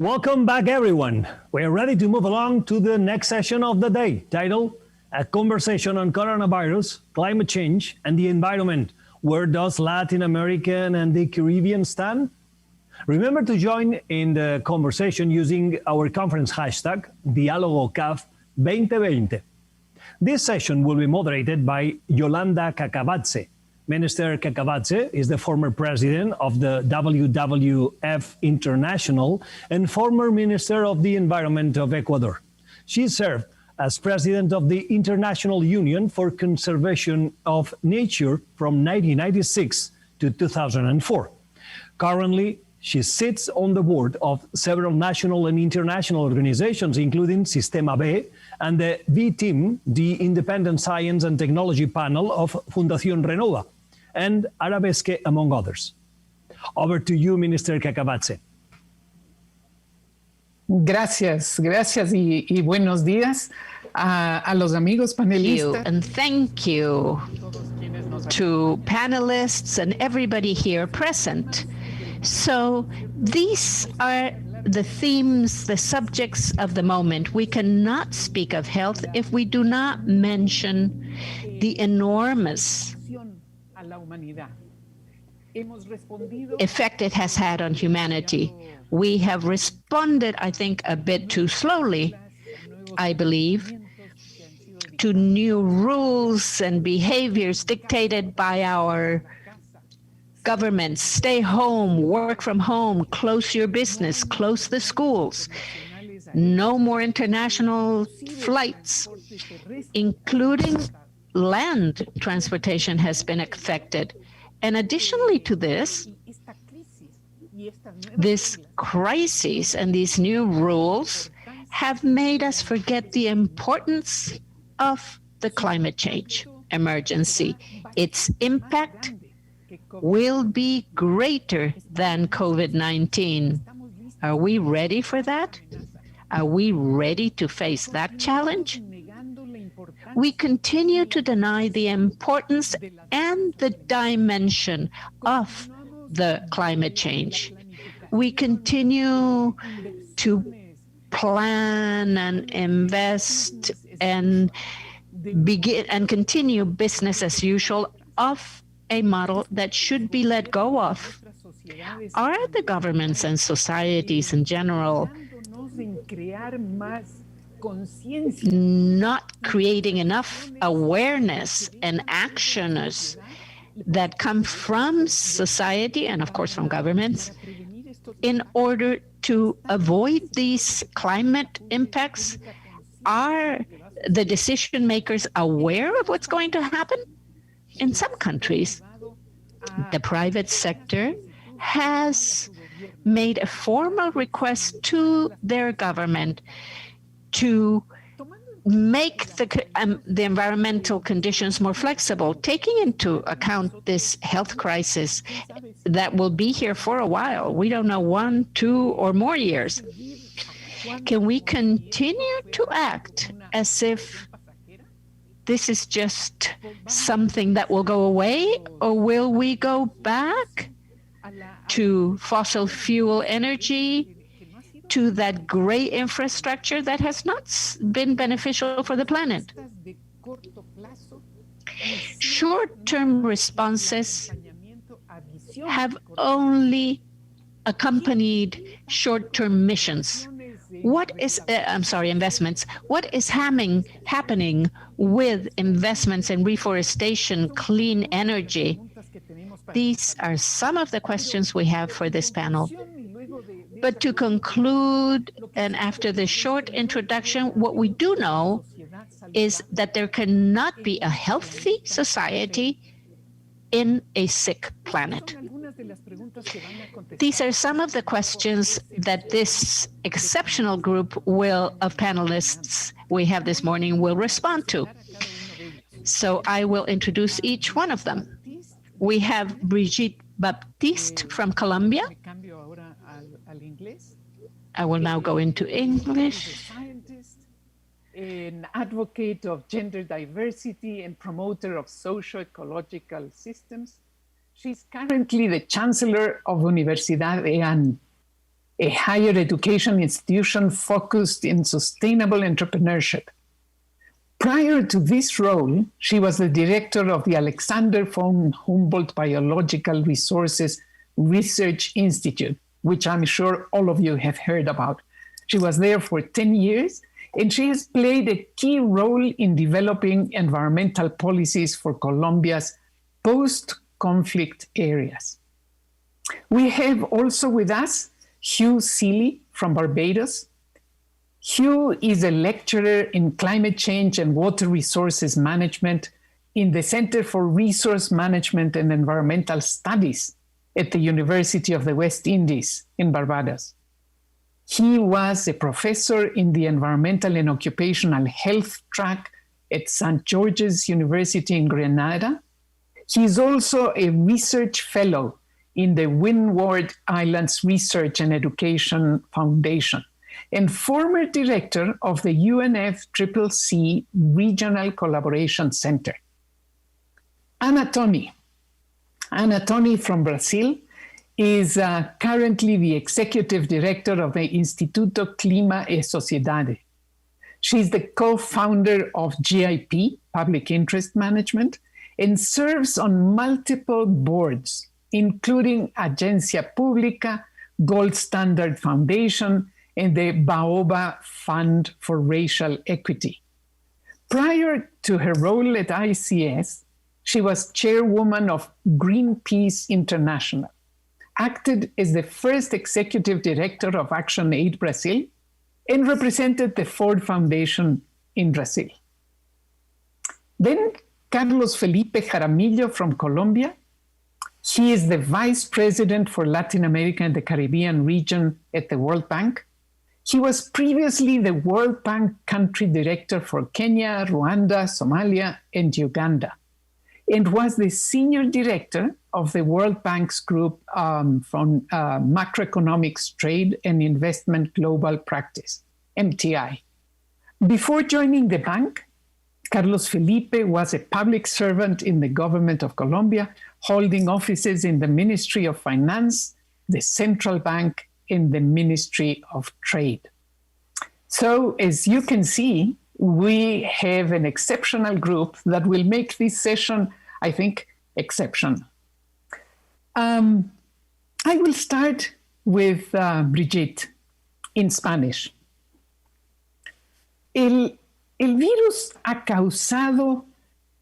Welcome back, everyone. We're ready to move along to the next session of the day, titled A Conversation on Coronavirus, Climate Change, and the Environment. Where does Latin America and the Caribbean stand? Remember to join in the conversation using our conference hashtag, Diálogo CAF 2020. This session will be moderated by Yolanda Cacavatze. Minister Cacavatze is the former president of the WWF International and former Minister of the Environment of Ecuador. She served as president of the International Union for Conservation of Nature from 1996 to 2004. Currently, she sits on the board of several national and international organizations, including Sistema B and the V-Team, the Independent Science and Technology Panel of Fundación Renova, and Arabesque, among others. Over to you, Minister Cacavatze. Gracias y buenos días a los amigos panelistas. And thank you to panelists and everybody here present. So these are the themes, the subjects of the moment. We cannot speak of health if we do not mention the enormous effect it has had on humanity. We have responded, I think, a bit too slowly, I believe, to new rules and behaviors dictated by our governments. Stay home, work from home, close your business, close the schools. No more international flights, including land transportation has been affected. And additionally to this crisis and these new rules have made us forget the importance of the climate change emergency. Its impact will be greater than COVID-19. Are we ready for that? Are we ready to face that challenge? We continue to deny the importance and the dimension of the climate change. We continue to plan and invest and begin and continue business as usual of a model that should be let go of. Are the governments and societies in general not creating enough awareness and actions that come from society and, of course, from governments in order to avoid these climate impacts? Are the decision makers aware of what's going to happen? In some countries, the private sector has made a formal request to their government to make the environmental conditions more flexible, taking into account this health crisis that will be here for a while. We don't know 1, 2, or more years. Can we continue to act as if this is just something that will go away, or will we go back to fossil fuel energy, to that gray infrastructure that has not been beneficial for the planet? Short-term responses have only accompanied short-term missions. Investments. What is happening with investments in reforestation, clean energy? These are some of the questions we have for this panel. But to conclude, and after this short introduction, what we do know is that there cannot be a healthy society in a sick planet. These are some of the questions that this exceptional group of panelists we have this morning will respond to. So I will introduce each one of them. We have Brigitte Baptiste from Colombia. I will now go into English. An advocate of gender diversity and promoter of socio-ecological systems. She's currently the Chancellor of Universidad EAN. a higher education institution focused in sustainable entrepreneurship. Prior to this role, she was the director of the Alexander von Humboldt Biological Resources Research Institute, which I'm sure all of you have heard about. She was there for 10 years, and she has played a key role in developing environmental policies for Colombia's post-conflict areas. We have also with us Hugh Seeley from Barbados. Hugh is a lecturer in climate change and water resources management in the Center for Resource Management and Environmental Studies at the University of the West Indies in Barbados. He was a professor in the Environmental and Occupational Health track at St. George's University in Grenada. He is also a research fellow in the Windward Islands Research and Education Foundation and former director of the UNFCCC Regional Collaboration Center. Ana Toni from Brazil is currently the executive director of the Instituto Clima e Sociedade. She's the co-founder of GIP, Public Interest Management, and serves on multiple boards, including Agencia Pública, Gold Standard Foundation, and the Baoba Fund for Racial Equity. Prior to her role at ICS, she was chairwoman of Greenpeace International, acted as the first executive director of ActionAid Brazil, and represented the Ford Foundation in Brazil. Then Carlos Felipe Jaramillo from Colombia. He is the Vice President for Latin America and the Caribbean region at the World Bank. He was previously the World Bank Country Director for Kenya, Rwanda, Somalia, and Uganda, and was the Senior Director of the World Bank's group from Macroeconomics Trade and Investment Global Practice, MTI. Before joining the bank, Carlos Felipe was a public servant in the government of Colombia, holding offices in the Ministry of Finance, the Central Bank, and the Ministry of Trade. So as you can see, we have an exceptional group that will make this session, I think, exceptional. I will start with Brigitte in Spanish. El virus ha causado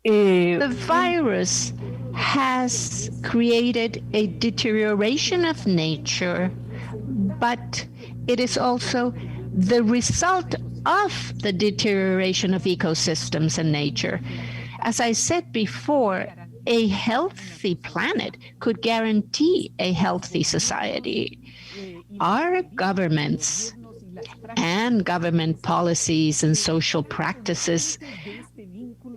The virus has created a deterioration of nature, but it is also the result of the deterioration of ecosystems and nature. As I said before, a healthy planet could guarantee a healthy society. Our governments and government policies and social practices,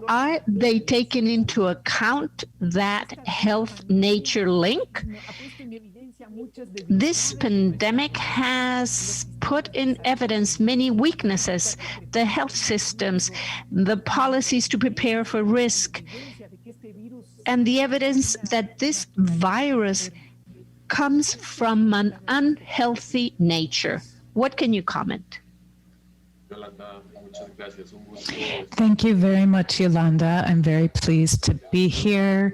are they taken into account that health-nature link? This pandemic has put in evidence many weaknesses, the health systems, the policies to prepare for risk, and the evidence that this virus comes from an unhealthy nature. What can you comment? Thank you very much, Yolanda. I'm very pleased to be here.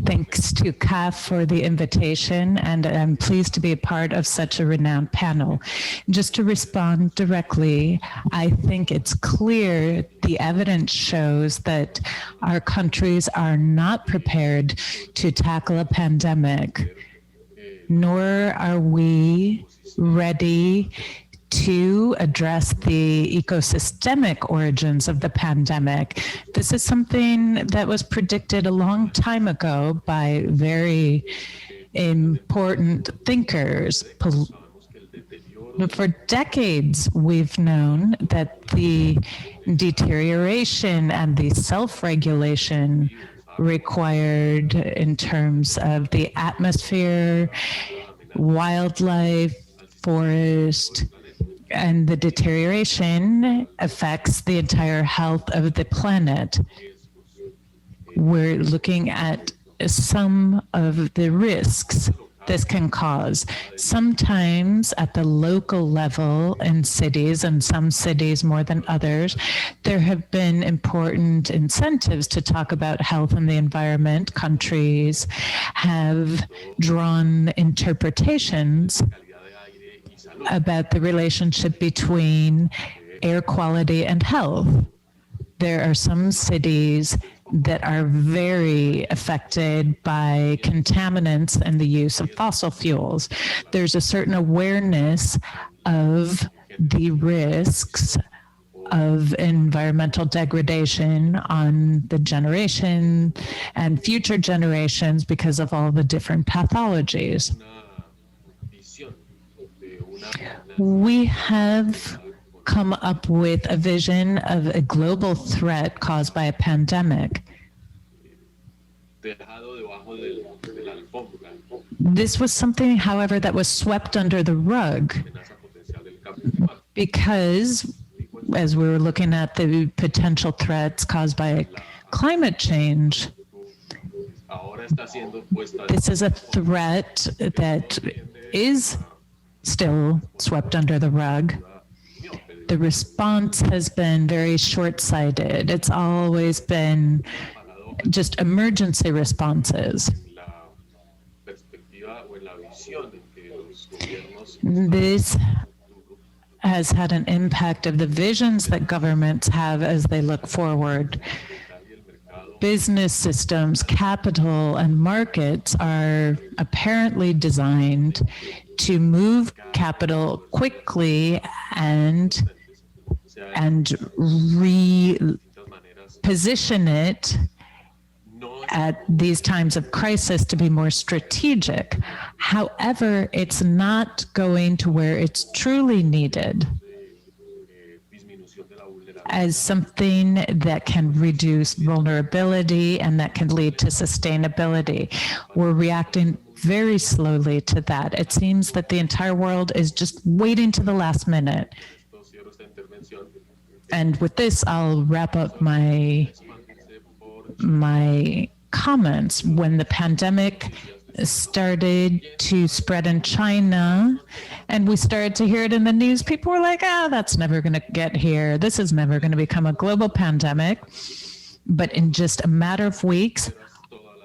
Thanks to CAF for the invitation, and I'm pleased to be a part of such a renowned panel. Just to respond directly, I think it's clear the evidence shows that our countries are not prepared to tackle a pandemic, nor are we ready to address the ecosystemic origins of the pandemic. This is something that was predicted a long time ago by very important thinkers. For decades, we've known that the deterioration and the self-regulation required in terms of the atmosphere, wildlife, forest, and the deterioration affects the entire health of the planet. We're looking at some of the risks this can cause. Sometimes at the local level in cities, and some cities more than others, there have been important incentives to talk about health and the environment. Countries have drawn interpretations about the relationship between air quality and health. There are some cities that are very affected by contaminants and the use of fossil fuels. There's a certain awareness of the risks of environmental degradation on the generation and future generations because of all the different pathologies. We have come up with a vision of a global threat caused by a pandemic. This was something, however, that was swept under the rug because, as we were looking at the potential threats caused by climate change, this is a threat that is still swept under the rug. The response has been very short-sighted. It's always been just emergency responses. This has had an impact of the visions that governments have as they look forward. Business systems, capital, and markets are apparently designed to move capital quickly and reposition it at these times of crisis to be more strategic. However, it's not going to where it's truly needed as something that can reduce vulnerability and that can lead to sustainability. We're reacting very slowly to that. It seems that the entire world is just waiting to the last minute. And with this, I'll wrap up my comments. When the pandemic started to spread in China and we started to hear it in the news, people were like, that's never going to get here. This is never going to become a global pandemic. But in just a matter of weeks,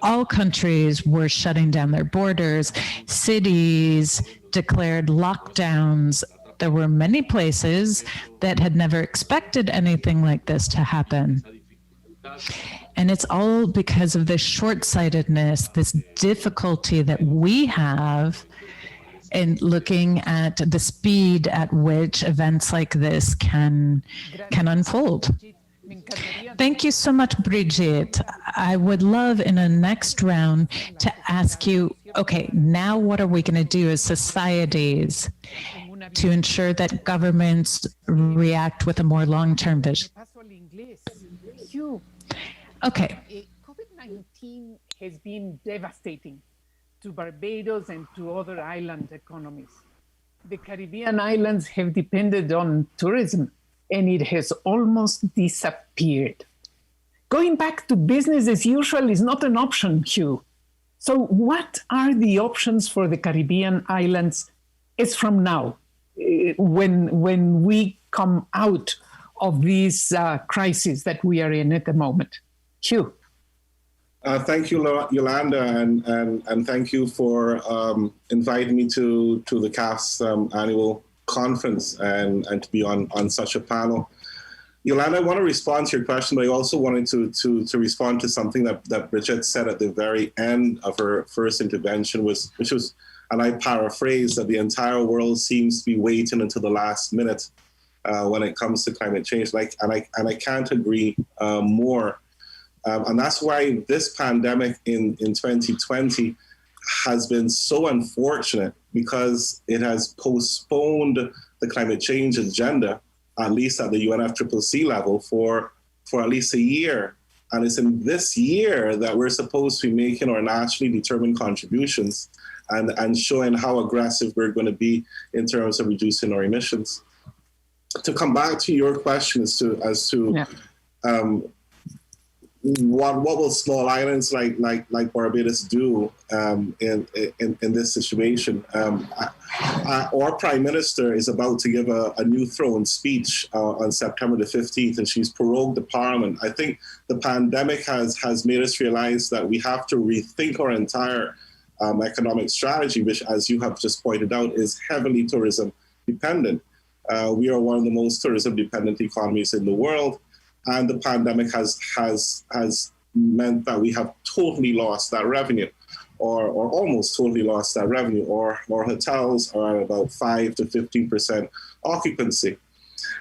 all countries were shutting down their borders. Cities declared lockdowns. There were many places that had never expected anything like this to happen. And it's all because of this short-sightedness, this difficulty that we have in looking at the speed at which events like this can unfold. Thank you so much, Brigitte. I would love in a next round to ask you, okay, now what are we going to do as societies to ensure that governments react with a more long-term vision? Okay. COVID-19 has been devastating to Barbados and to other island economies. The Caribbean islands have depended on tourism, and it has almost disappeared. Going back to business as usual is not an option, Hugh. So what are the options for the Caribbean islands as from now, when we come out of this crisis that we are in at the moment? Hugh. Thank you, Yolanda, and thank you for inviting me to the CAF's annual conference and to be on such a panel. Yolanda, I want to respond to your question, but I also wanted to respond to something that Brigitte said at the very end of her first intervention, which was, and I paraphrase, that the entire world seems to be waiting until the last minute when it comes to climate change. And I can't agree more. And that's why this pandemic in 2020 has been so unfortunate, because it has postponed the climate change agenda, at least at the UNFCCC level, for at least a year. And it's in this year that we're supposed to be making our nationally determined contributions and showing how aggressive we're going to be in terms of reducing our emissions. To come back to your question as to what will small islands like Barbados do in this situation? Our Prime Minister is about to give a new throne speech on September the 15th, and she's prorogued the Parliament. I think the pandemic has made us realize that we have to rethink our entire economic strategy, which, as you have just pointed out, is heavily tourism dependent. We are one of the most tourism dependent economies in the world. And the pandemic has meant that we have totally lost that revenue, or almost totally lost that revenue. Or hotels are at about 5 to 15% occupancy.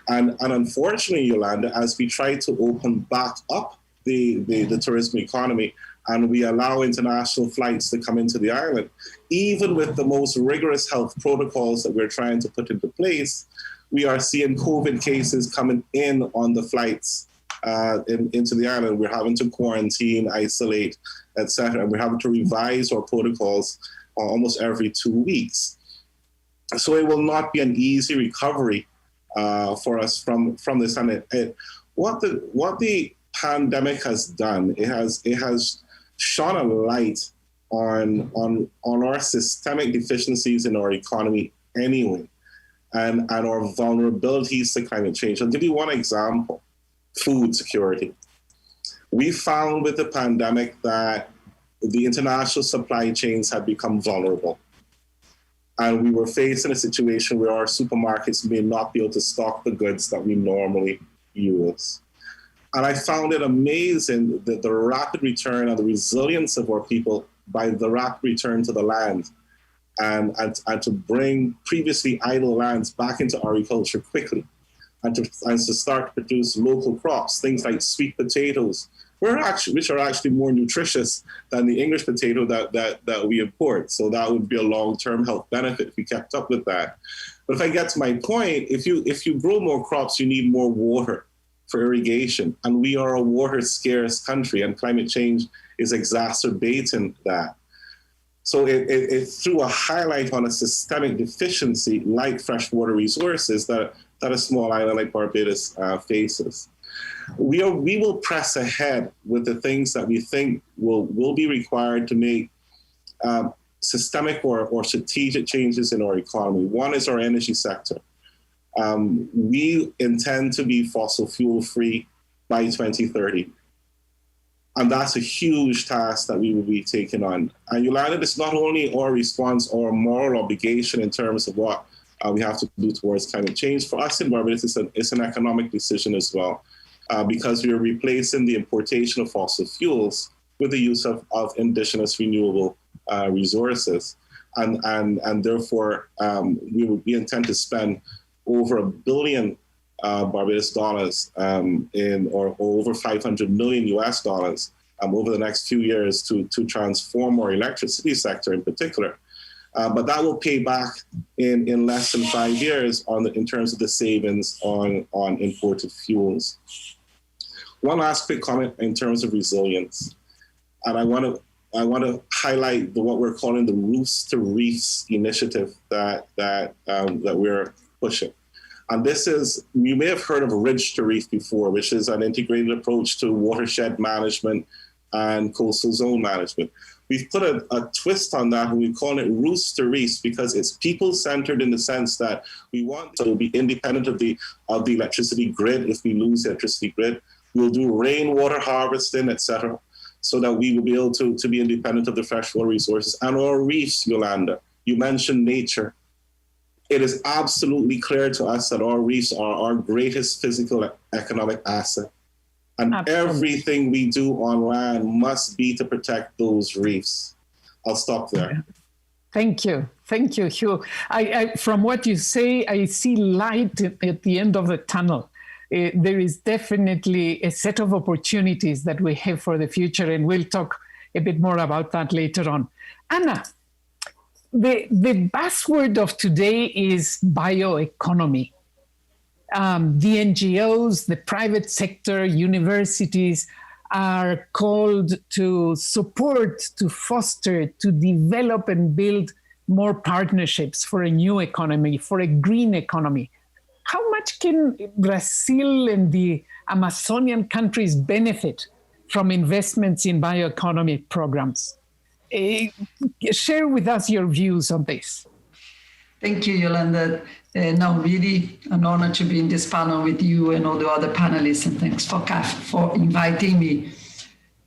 And unfortunately, Yolanda, as we try to open back up the tourism economy and we allow international flights to come into the island, even with the most rigorous health protocols that we're trying to put into place, we are seeing COVID cases coming in on the flights into the island. We're having to quarantine, isolate, etc. And we're having to revise our protocols almost every 2 weeks. So it will not be an easy recovery for us from this. And what the pandemic has done, it has shone a light on our systemic deficiencies in our economy anyway, and our vulnerabilities to climate change. I'll give you one example: food security. We found with the pandemic that the international supply chains had become vulnerable. And we were facing a situation where our supermarkets may not be able to stock the goods that we normally use. And I found it amazing that the rapid return and the resilience of our people by the rapid return to the land and to bring previously idle lands back into agriculture quickly and to start to produce local crops, things like sweet potatoes, which are actually more nutritious than the English potato that we import. So that would be a long-term health benefit if we kept up with that. But if I get to my point, if you grow more crops, you need more water for irrigation. And we are a water-scarce country, and climate change is exacerbating that. So it threw a highlight on a systemic deficiency like freshwater resources that a small island like Barbados faces. We will press ahead with the things that we think will be required to make systemic or strategic changes in our economy. One is our energy sector. We intend to be fossil fuel free by 2030. And that's a huge task that we will be taking on. And Yolanda, it's not only our response or moral obligation in terms of what we have to do towards climate change. For us in Barbados, it's an economic decision as well, because we are replacing the importation of fossil fuels with the use of indigenous renewable resources. And therefore, we intend to spend over $1 billion Barbados dollars or over 500 million US dollars over the next few years to transform our electricity sector in particular. But that will pay back in less than 5 years in terms of the savings on imported fuels. One last quick comment in terms of resilience, and I want to highlight what we're calling the Rooster Initiative that we're pushing. And this is, you may have heard of Ridge to Reef before, which is an integrated approach to watershed management and coastal zone management. We've put a twist on that, and we call it Rooster Reefs because it's people-centered in the sense that we want to be independent of the electricity grid. If we lose the electricity grid, we'll do rainwater harvesting, etc., so that we will be able to be independent of the freshwater resources. And our reefs, Yolanda, you mentioned nature. It is absolutely clear to us that our reefs are our greatest physical economic asset. And everything we do on land must be to protect those reefs. I'll stop there. Thank you, Hugh. From what you say, I see light at the end of the tunnel. There is definitely a set of opportunities that we have for the future, and we'll talk a bit more about that later on. Anna, the buzzword of today is bioeconomy. The NGOs, the private sector, universities are called to support, to foster, to develop and build more partnerships for a new economy, for a green economy. How much can Brazil and the Amazonian countries benefit from investments in bioeconomy programs. Share with us your views on this. Thank you, Yolanda. No, really an honor to be in this panel with you and all the other panelists, and thanks for CAF for inviting me.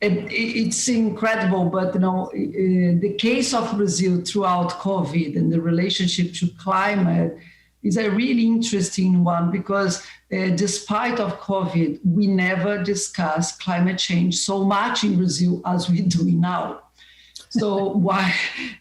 It's incredible, but the case of Brazil throughout COVID and the relationship to climate is a really interesting one, because despite of COVID, we never discussed climate change so much in Brazil as we do now. So why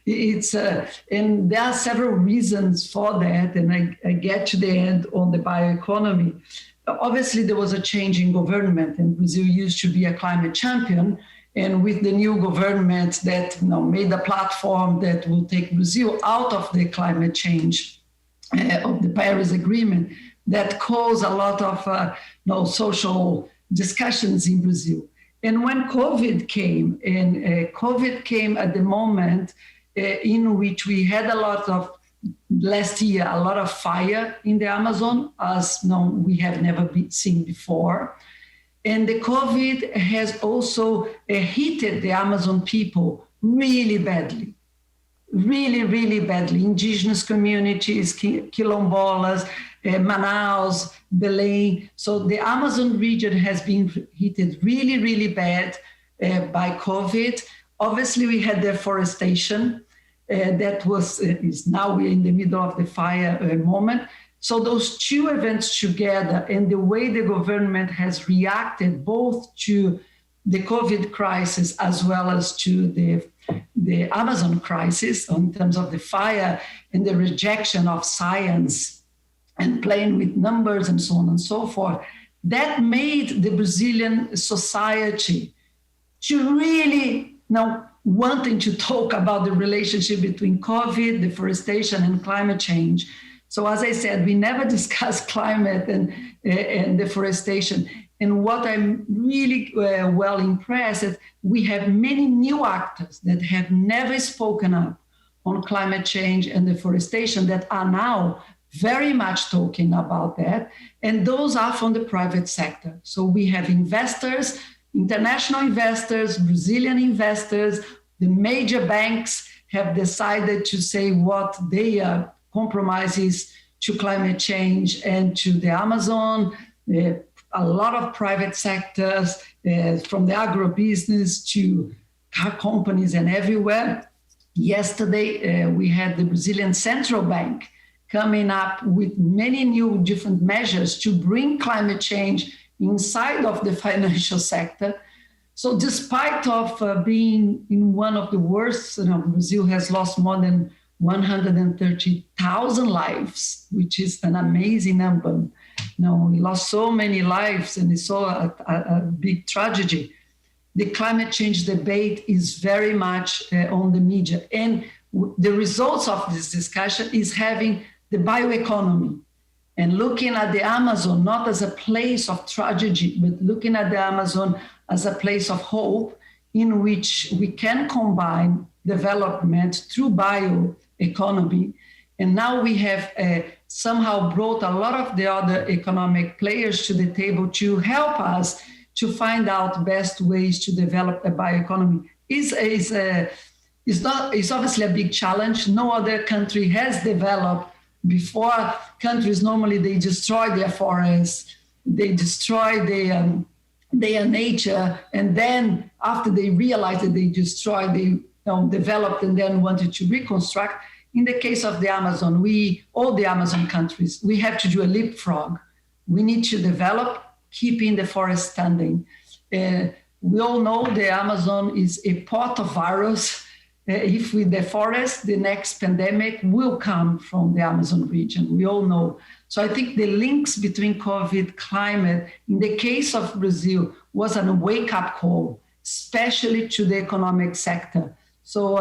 it's, and there are several reasons for that, and I get to the end on the bioeconomy. Obviously, there was a change in government, and Brazil used to be a climate champion. And with the new government that made a platform that will take Brazil out of the climate change of the Paris Agreement, that caused a lot of social discussions in Brazil. And when COVID came, COVID came at the moment in which we had last year, a lot of fire in the Amazon, as we have never seen before. And the COVID has also hit the Amazon people really badly, really, really badly. Indigenous communities, quilombolas, Manaus, Belém. So the Amazon region has been hit really, really bad by COVID. Obviously, we had deforestation. That is now we're in the middle of the fire moment. So those two events together, and the way the government has reacted both to the COVID crisis as well as to the Amazon crisis in terms of the fire and the rejection of science and playing with numbers and so on and so forth, that made the Brazilian society to really wanting to talk about the relationship between COVID, deforestation, and climate change. So as I said, we never discussed climate and deforestation. And what I'm really well impressed is we have many new actors that have never spoken up on climate change and deforestation that are now very much talking about that. And those are from the private sector. So we have investors, international investors, Brazilian investors, the major banks have decided to say what they are compromises to climate change and to the Amazon. A lot of private sectors, from the agribusiness to car companies and everywhere. Yesterday, we had the Brazilian Central Bank coming up with many new different measures to bring climate change inside of the financial sector. So despite of being in one of the worst, Brazil has lost more than 130,000 lives, which is an amazing number. We lost so many lives, and it's so a big tragedy. The climate change debate is very much on the media. And the results of this discussion is having the bioeconomy and looking at the Amazon not as a place of tragedy, but looking at the Amazon as a place of hope in which we can combine development through bioeconomy. And now we have somehow brought a lot of the other economic players to the table to help us to find out best ways to develop a bioeconomy. It's obviously a big challenge. No other country has developed before. Countries normally they destroy their forests, they destroy their nature, and then after they realize that they destroyed, they developed and then wanted to reconstruct. In the case of the Amazon, all the Amazon countries, we have to do a leapfrog. We need to develop, keeping the forest standing. We all know the Amazon is a pot of virus. If we deforest, the next pandemic will come from the Amazon region. We all know. So I think the links between COVID, climate, in the case of Brazil, was a wake-up call, especially to the economic sector. So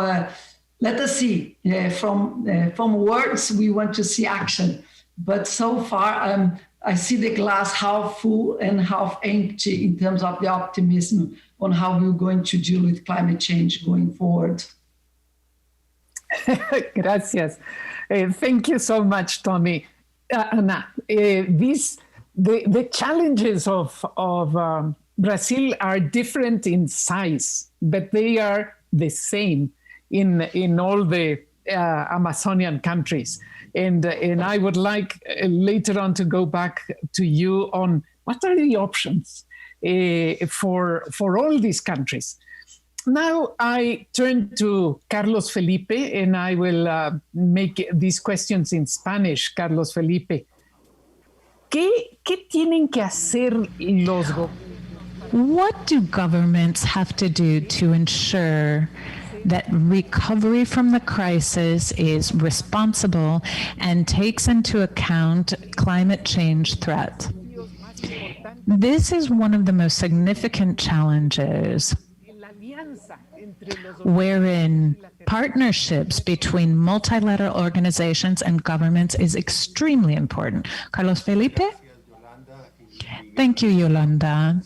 let us see. From words, we want to see action. But so far, I see the glass half full and half empty in terms of the optimism on how we're going to deal with climate change going forward. Gracias. Thank you so much, Tommy. Ana, the challenges of Brazil are different in size, but they are the same in all the Amazonian countries. And I would like later on to go back to you on what are the options for all these countries. Now I turn to Carlos Felipe, and I will make these questions in Spanish. Carlos Felipe, ¿qué tienen que hacer los gobiernos? What do governments have to do to ensure that recovery from the crisis is responsible and takes into account climate change threat? This is one of the most significant challenges, wherein partnerships between multilateral organizations and governments is extremely important. Carlos Felipe? Thank you, Yolanda.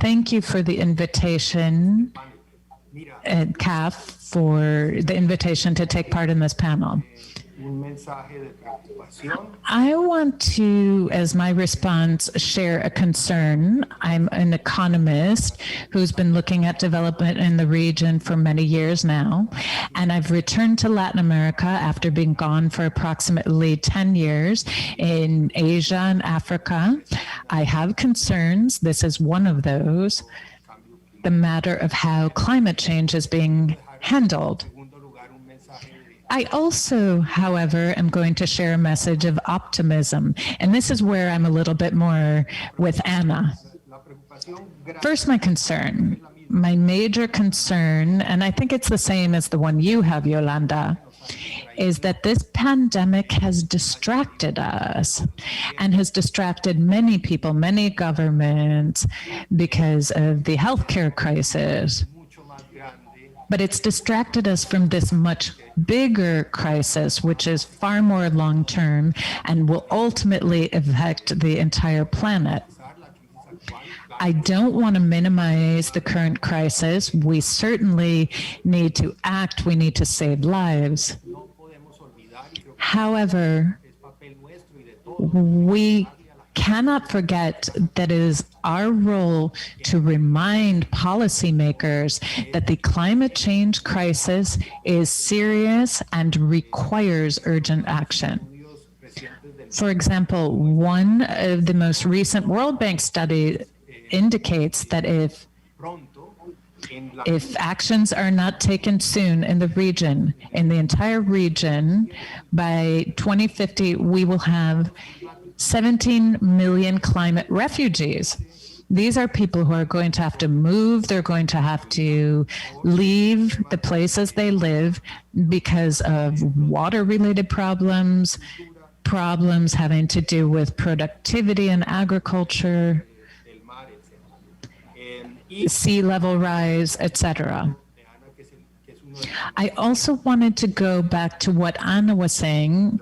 Thank you for the invitation at CAF, for the invitation to take part in this panel. I want to, as my response, share a concern. I'm an economist who's been looking at development in the region for many years now, and I've returned to Latin America after being gone for approximately 10 years in Asia and Africa. I have concerns. This is one of those. The matter of how climate change is being handled. I also, however, am going to share a message of optimism, and this is where I'm a little bit more with Anna. First, my concern, my major concern, and I think it's the same as the one you have, Yolanda, is that this pandemic has distracted us and has distracted many people, many governments, because of the healthcare crisis. But it's distracted us from this much bigger crisis, which is far more long-term and will ultimately affect the entire planet. I don't want to minimize the current crisis. We certainly need to act. We need to save lives. However, we cannot forget that it is our role to remind policymakers that the climate change crisis is serious and requires urgent action. For example, one of the most recent World Bank studies indicates that if actions are not taken soon in the region, in the entire region, by 2050, we will have 17 million climate refugees. These are people who are going to have to move. They're going to have to leave the places they live because of water-related problems, problems having to do with productivity and agriculture, sea level rise, etc. I also wanted to go back to what Anna was saying,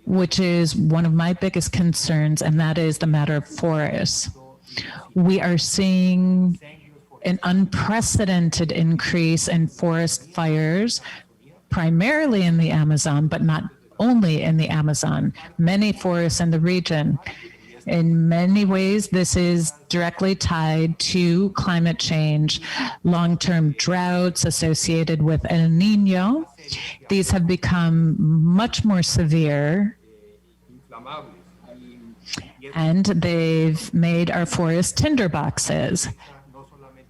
which is one of my biggest concerns, and that is the matter of forests. We are seeing an unprecedented increase in forest fires, primarily in the Amazon, but not only in the Amazon, many forests in the region. In many ways, this is directly tied to climate change, long-term droughts associated with El Niño. These have become much more severe, and they've made our forests tinderboxes.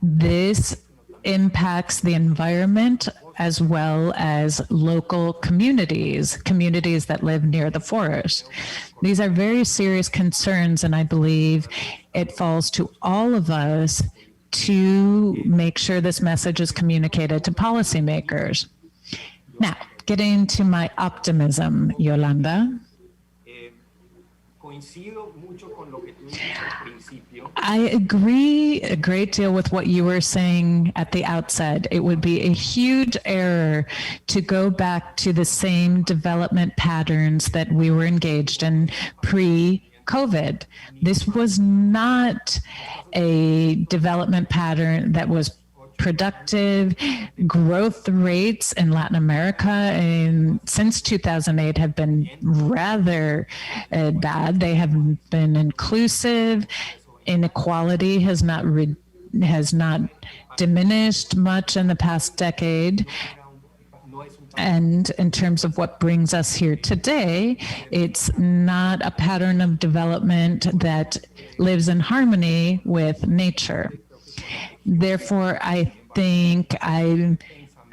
This impacts the environment as well as local communities that live near the forest. These are very serious concerns, and I believe it falls to all of us to make sure this message is communicated to policymakers. Now, getting to my optimism, Yolanda. I agree a great deal with what you were saying at the outset. It would be a huge error to go back to the same development patterns that we were engaged in pre-COVID. This was not a development pattern that was productive. Growth rates in Latin America since 2008 have been rather bad. They have been inclusive. Inequality has not diminished much in the past decade. And in terms of what brings us here today, it's not a pattern of development that lives in harmony with nature. Therefore, I think I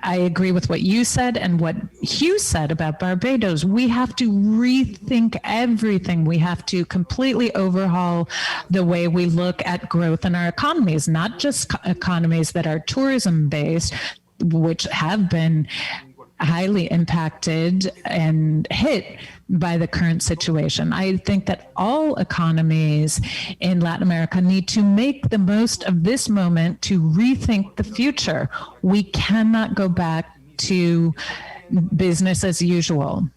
agree with what you said and what Hugh said about Barbados. We have to rethink everything. We have to completely overhaul the way we look at growth in our economies, not just economies that are tourism based, which have been highly impacted and hit by the current situation. I think that all economies in Latin America need to make the most of this moment to rethink the future. We cannot go back to business as usual.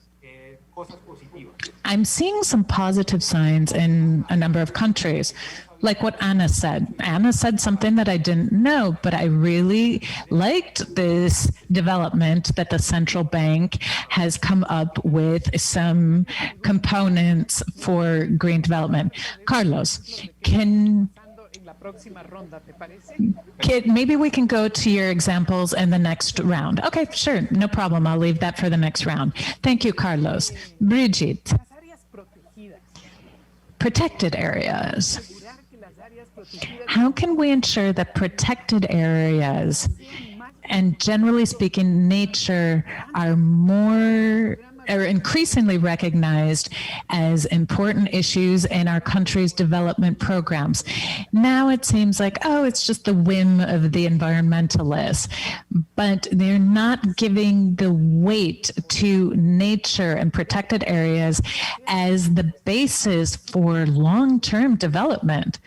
I'm seeing some positive signs in a number of countries. Like what Anna said. Anna said something that I didn't know, but I really liked this development that the central bank has come up with some components for green development. Carlos, maybe we can go to your examples in the next round. Okay, sure, no problem. I'll leave that for the next round. Thank you, Carlos. Brigitte, protected areas. How can we ensure that protected areas and generally speaking nature are increasingly recognized as important issues in our country's development programs? Now it seems like, oh, it's just the whim of the environmentalists, but they're not giving the weight to nature and protected areas as the basis for long-term development.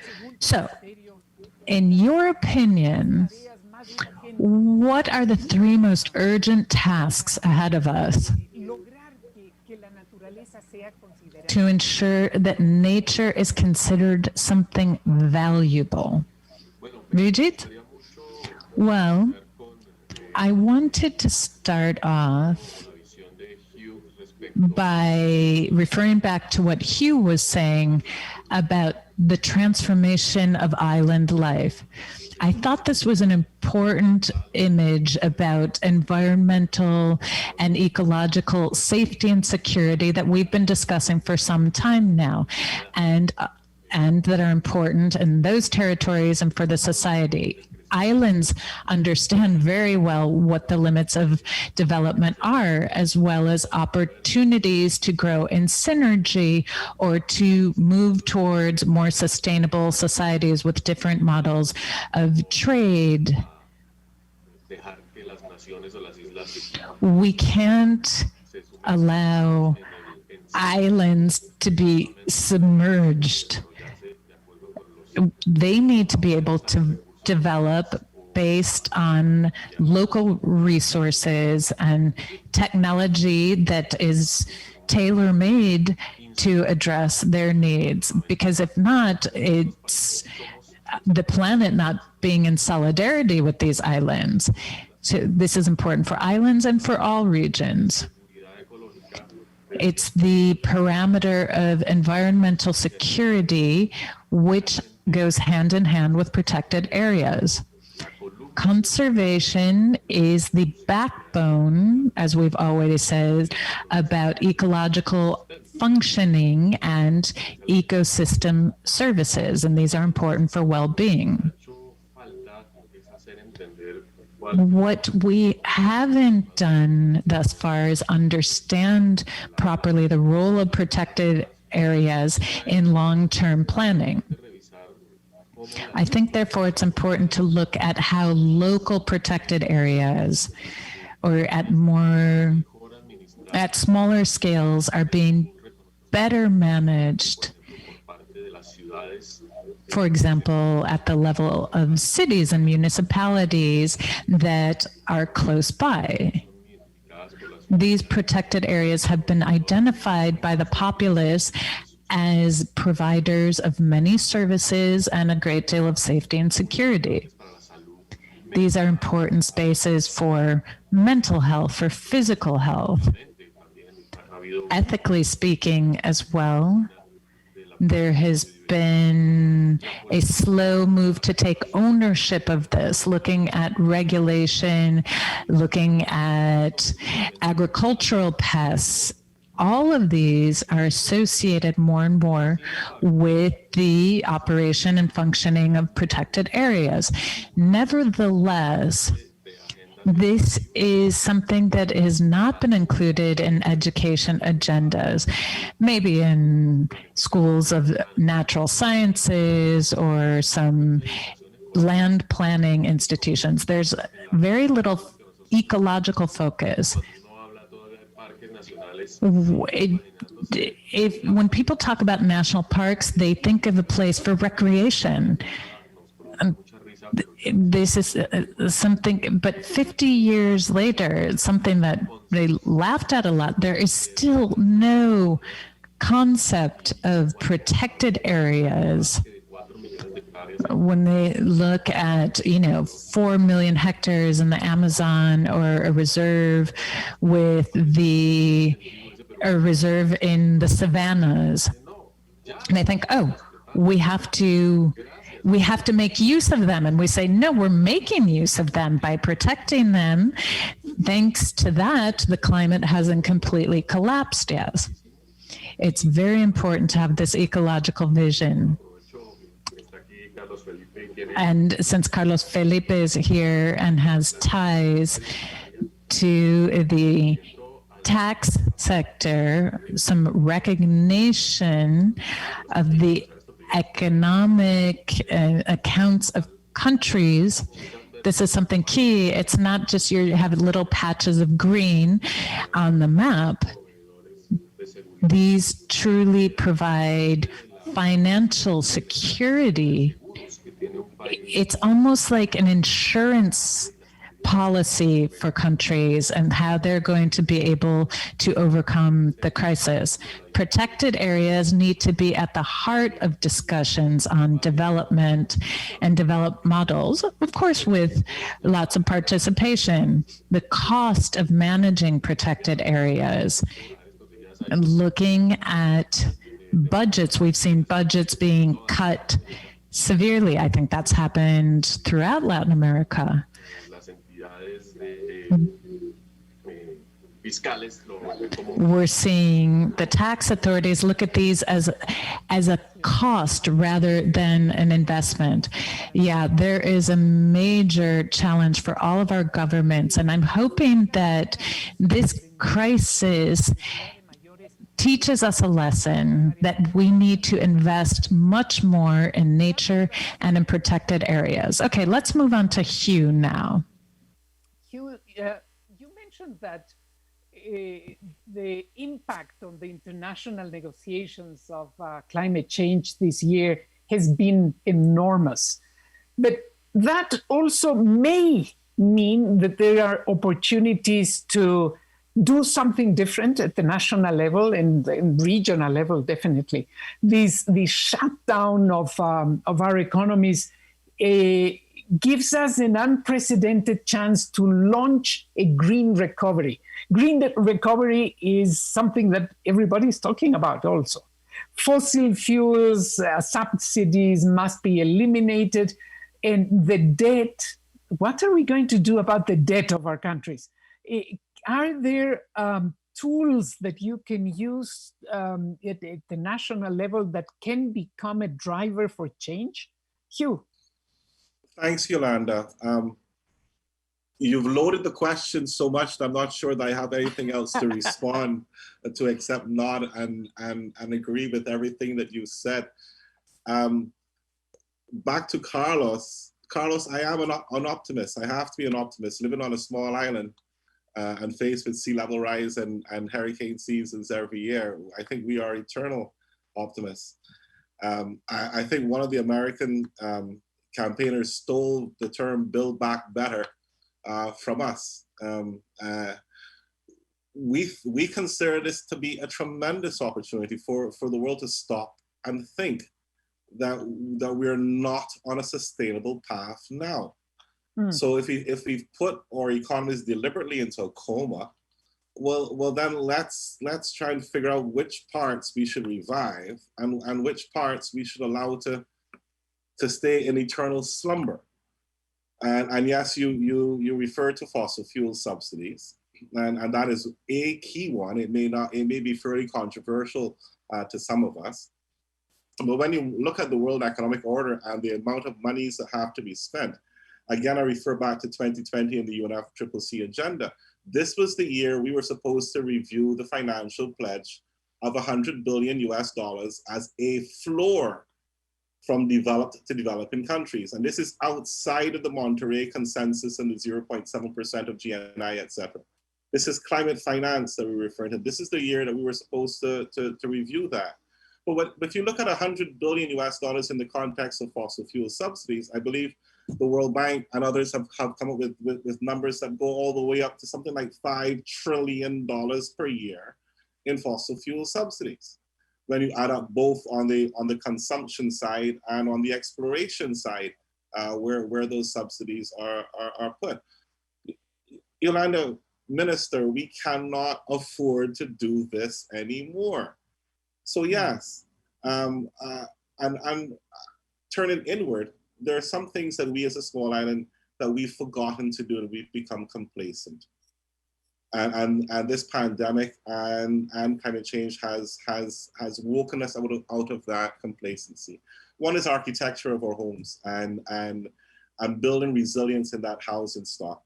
So, in your opinion, what are the three most urgent tasks ahead of us to ensure that nature is considered something valuable? Brigitte? Well, I wanted to start off by referring back to what Hugh was saying about the transformation of island life. I thought this was an important image about environmental and ecological safety and security that we've been discussing for some time now, and that are important in those territories and for the society. Islands understand very well what the limits of development are, as well as opportunities to grow in synergy or to move towards more sustainable societies with different models of trade. We can't allow islands to be submerged. They need to be able to develop based on local resources and technology that is tailor-made to address their needs. Because if not, it's the planet not being in solidarity with these islands. So this is important for islands and for all regions. It's the parameter of environmental security which goes hand in hand with protected areas. Conservation is the backbone, as we've already said, about ecological functioning and ecosystem services, and these are important for well-being. What we haven't done thus far is understand properly the role of protected areas in long-term planning. I think, therefore, it's important to look at how local protected areas or at smaller scales are being better managed. For example, at the level of cities and municipalities that are close by. These protected areas have been identified by the populace as providers of many services and a great deal of safety and security. These are important spaces for mental health, for physical health. Ethically speaking as well, there has been a slow move to take ownership of this, looking at regulation, looking at agricultural pests. All of these are associated more and more with the operation and functioning of protected areas. Nevertheless, this is something that has not been included in education agendas, maybe in schools of natural sciences or some land planning institutions. There's very little ecological focus. When people talk about national parks, they think of a place for recreation. This is something, but 50 years later, it's something that they laughed at a lot. There is still no concept of protected areas. When they look at, 4 million hectares in the Amazon, or a reserve a reserve in the savannas, and they think, oh, we have to make use of them. And we say, no, we're making use of them by protecting them. Thanks to that, the climate hasn't completely collapsed yet. It's very important to have this ecological vision. And since Carlos Felipe is here and has ties to the tax sector, some recognition of the economic accounts of countries, this is something key. It's not just you have little patches of green on the map. These truly provide financial security. It's almost like an insurance policy for countries and how they're going to be able to overcome the crisis. Protected areas need to be at the heart of discussions on development and developed models, of course, with lots of participation. The cost of managing protected areas, and looking at budgets, we've seen budgets being cut severely. I think that's happened throughout Latin America. We're seeing the tax authorities look at these as a cost rather than an investment. Yeah, there is a major challenge for all of our governments, and I'm hoping that this crisis teaches us a lesson that we need to invest much more in nature and in protected areas. Okay, let's move on to Hugh now. Hugh, you mentioned that the impact on the international negotiations of climate change this year has been enormous. But that also may mean that there are opportunities to do something different at the national level and regional level, definitely. The shutdown of our economies gives us an unprecedented chance to launch a green recovery. Green recovery is something that everybody's talking about also. Fossil fuels, subsidies must be eliminated. And the debt, what are we going to do about the debt of our countries? Are there tools that you can use at the national level that can become a driver for change? Hugh. Thanks, Yolanda. You've loaded the question so much that I'm not sure that I have anything else to respond to except nod and agree with everything that you said. Back to Carlos. Carlos, I am an optimist. I have to be an optimist. Living on a small island and faced with sea level rise and hurricane seasons every year, I think we are eternal optimists. I think one of the American campaigners stole the term "Build Back Better" from us. We consider this to be a tremendous opportunity for the world to stop and think that we're not on a sustainable path now. So if we've put our economies deliberately into a coma, well, then let's try and figure out which parts we should revive and which parts we should allow to stay in eternal slumber. And yes, you refer to fossil fuel subsidies, and that is a key one. It may be fairly controversial to some of us, but when you look at the world economic order and the amount of monies that have to be spent, again, I refer back to 2020 and the UNFCCC agenda. This was the year we were supposed to review the financial pledge of $100 billion as a floor from developed to developing countries. And this is outside of the Monterey Consensus and the 0.7% of GNI, et cetera. This is climate finance that we refer to. This is the year that we were supposed to review that. But if you look at $100 billion in the context of fossil fuel subsidies, I believe the World Bank and others have come up with numbers that go all the way up to something like $5 trillion per year in fossil fuel subsidies, when you add up both on the consumption side and on the exploration side, where those subsidies are put. Yolanda, Minister, we cannot afford to do this anymore. So yes, and turning inward, there are some things that we as a small island that we've forgotten to do, and we've become complacent. And this pandemic and climate change has woken us out of that complacency. One is architecture of our homes and building resilience in that housing stock.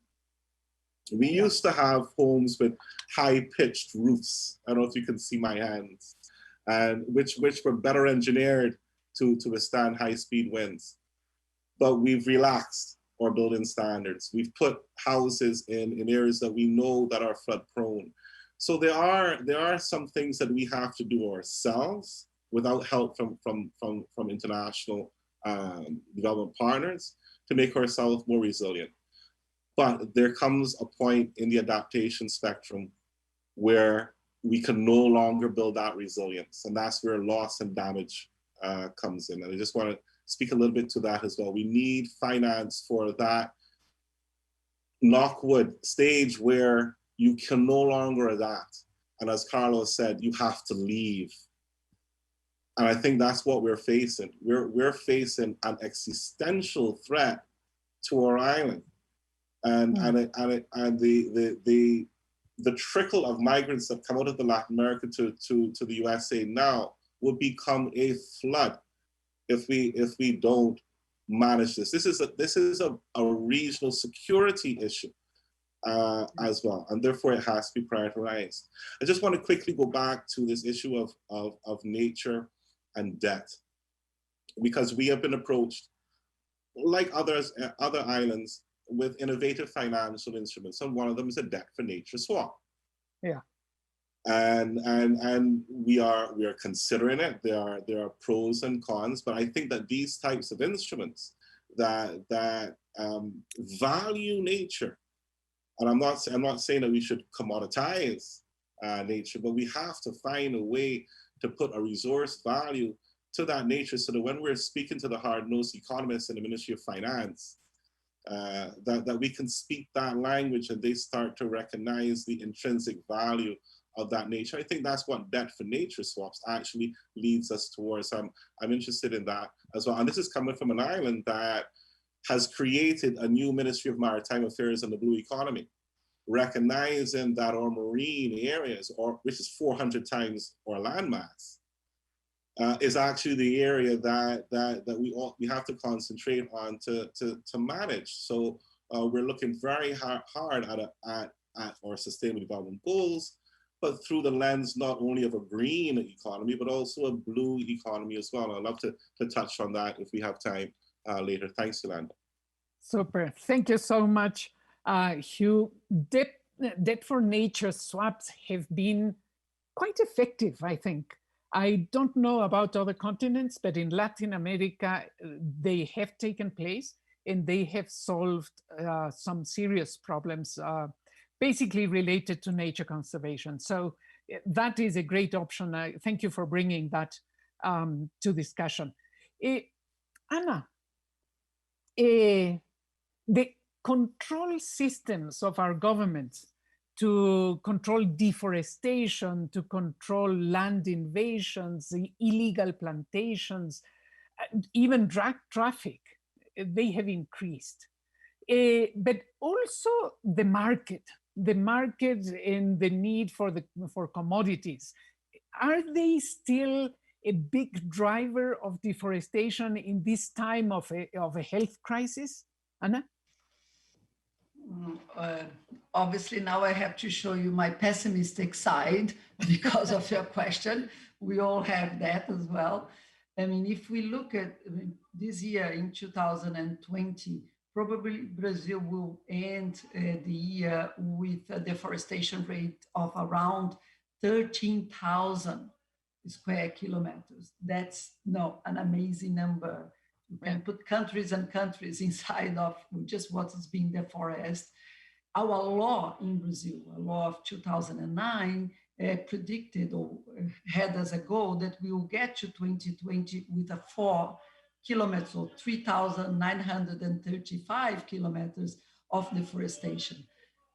We used to have homes with high-pitched roofs. I don't know if you can see my hands, and which were better engineered to withstand high-speed winds. But we've relaxed our building standards. We've put houses in areas that we know that are flood prone. So there are some things that we have to do ourselves without help from international development partners to make ourselves more resilient. But there comes a point in the adaptation spectrum where we can no longer build that resilience, and that's where loss and damage comes in. And I just want to speak a little bit to that as well. We need finance for that knockwood stage where you can no longer adapt. And as Carlos said, you have to leave. And I think that's what we're facing. We're facing an existential threat to our island. And the trickle of migrants that come out of the Latin America to the USA now will become a flood if we don't manage this. This is a regional security issue as well, and therefore it has to be prioritized. I just want to quickly go back to this issue of nature and debt, because we have been approached, like other islands, with innovative financial instruments, and one of them is a debt for nature swap. Yeah. And we are considering it. There are pros and cons, but I think that these types of instruments that value nature, and I'm not saying that we should commoditize nature, but we have to find a way to put a resource value to that nature, so that when we're speaking to the hard-nosed economists in the Ministry of Finance, that we can speak that language and they start to recognize the intrinsic value of that nature. I think that's what debt for nature swaps actually leads us towards. I'm interested in that as well. And this is coming from an island that has created a new Ministry of Maritime Affairs and the Blue Economy, recognizing that our marine areas, which is 400 times our landmass, is actually the area that we have to concentrate on to manage. So we're looking very hard at our sustainable development goals, but through the lens not only of a green economy, but also a blue economy as well. I'd love to touch on that if we have time later. Thanks, Yolanda. Super. Thank you so much, Hugh. Debt for nature swaps have been quite effective, I think. I don't know about other continents, but in Latin America, they have taken place and they have solved some serious problems, basically related to nature conservation. So that is a great option. Thank you for bringing that to discussion. Anna, the control systems of our governments to control deforestation, to control land invasions, the illegal plantations, even drug traffic, they have increased. But also the market and the need for commodities. Are they still a big driver of deforestation in this time of a health crisis? Anna? Obviously, now I have to show you my pessimistic side because of your question. We all have that as well. I mean, if we look at this year in 2020, probably Brazil will end the year with a deforestation rate of around 13,000 square kilometers. That's an amazing number. You can put countries and countries inside of just what is being deforested. Our law in Brazil, a law of 2009, predicted or had as a goal that we will get to 2020 with a 4 kilometers or 3,935 kilometers of deforestation.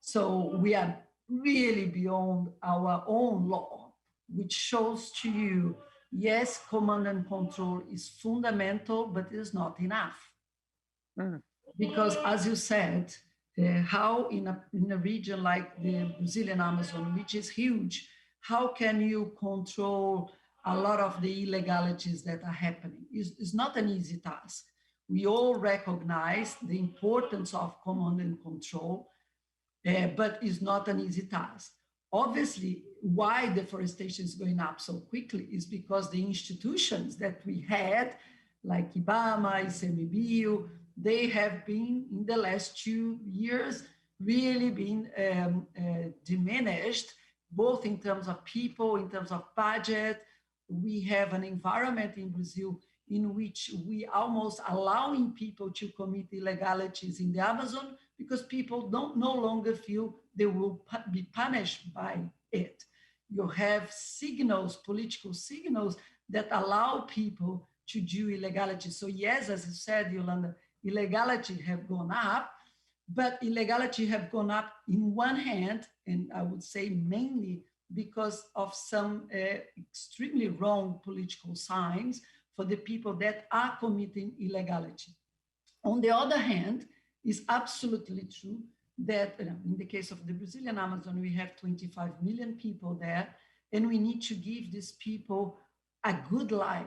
So we are really beyond our own law, which shows to you, yes, command and control is fundamental, but it is not enough. Because as you said, how in a region like the Brazilian Amazon, which is huge, how can you control a lot of the illegalities that are happening? It's not an easy task. We all recognize the importance of command and control, but it's not an easy task. Obviously, why deforestation is going up so quickly is because the institutions that we had, like IBAMA, ICMBio, they have been, in the last 2 years, really been diminished, both in terms of people, in terms of budget. We have an environment in Brazil in which we almost allowing people to commit illegalities in the Amazon because people no longer feel they will be punished by it. You have signals, political signals, that allow people to do illegality. So yes, as you said, Yolanda, illegality have gone up, but illegality have gone up in one hand, and I would say mainly because of some extremely wrong political signs for the people that are committing illegality. On the other hand, it's absolutely true that in the case of the Brazilian Amazon, we have 25 million people there, and we need to give these people a good life,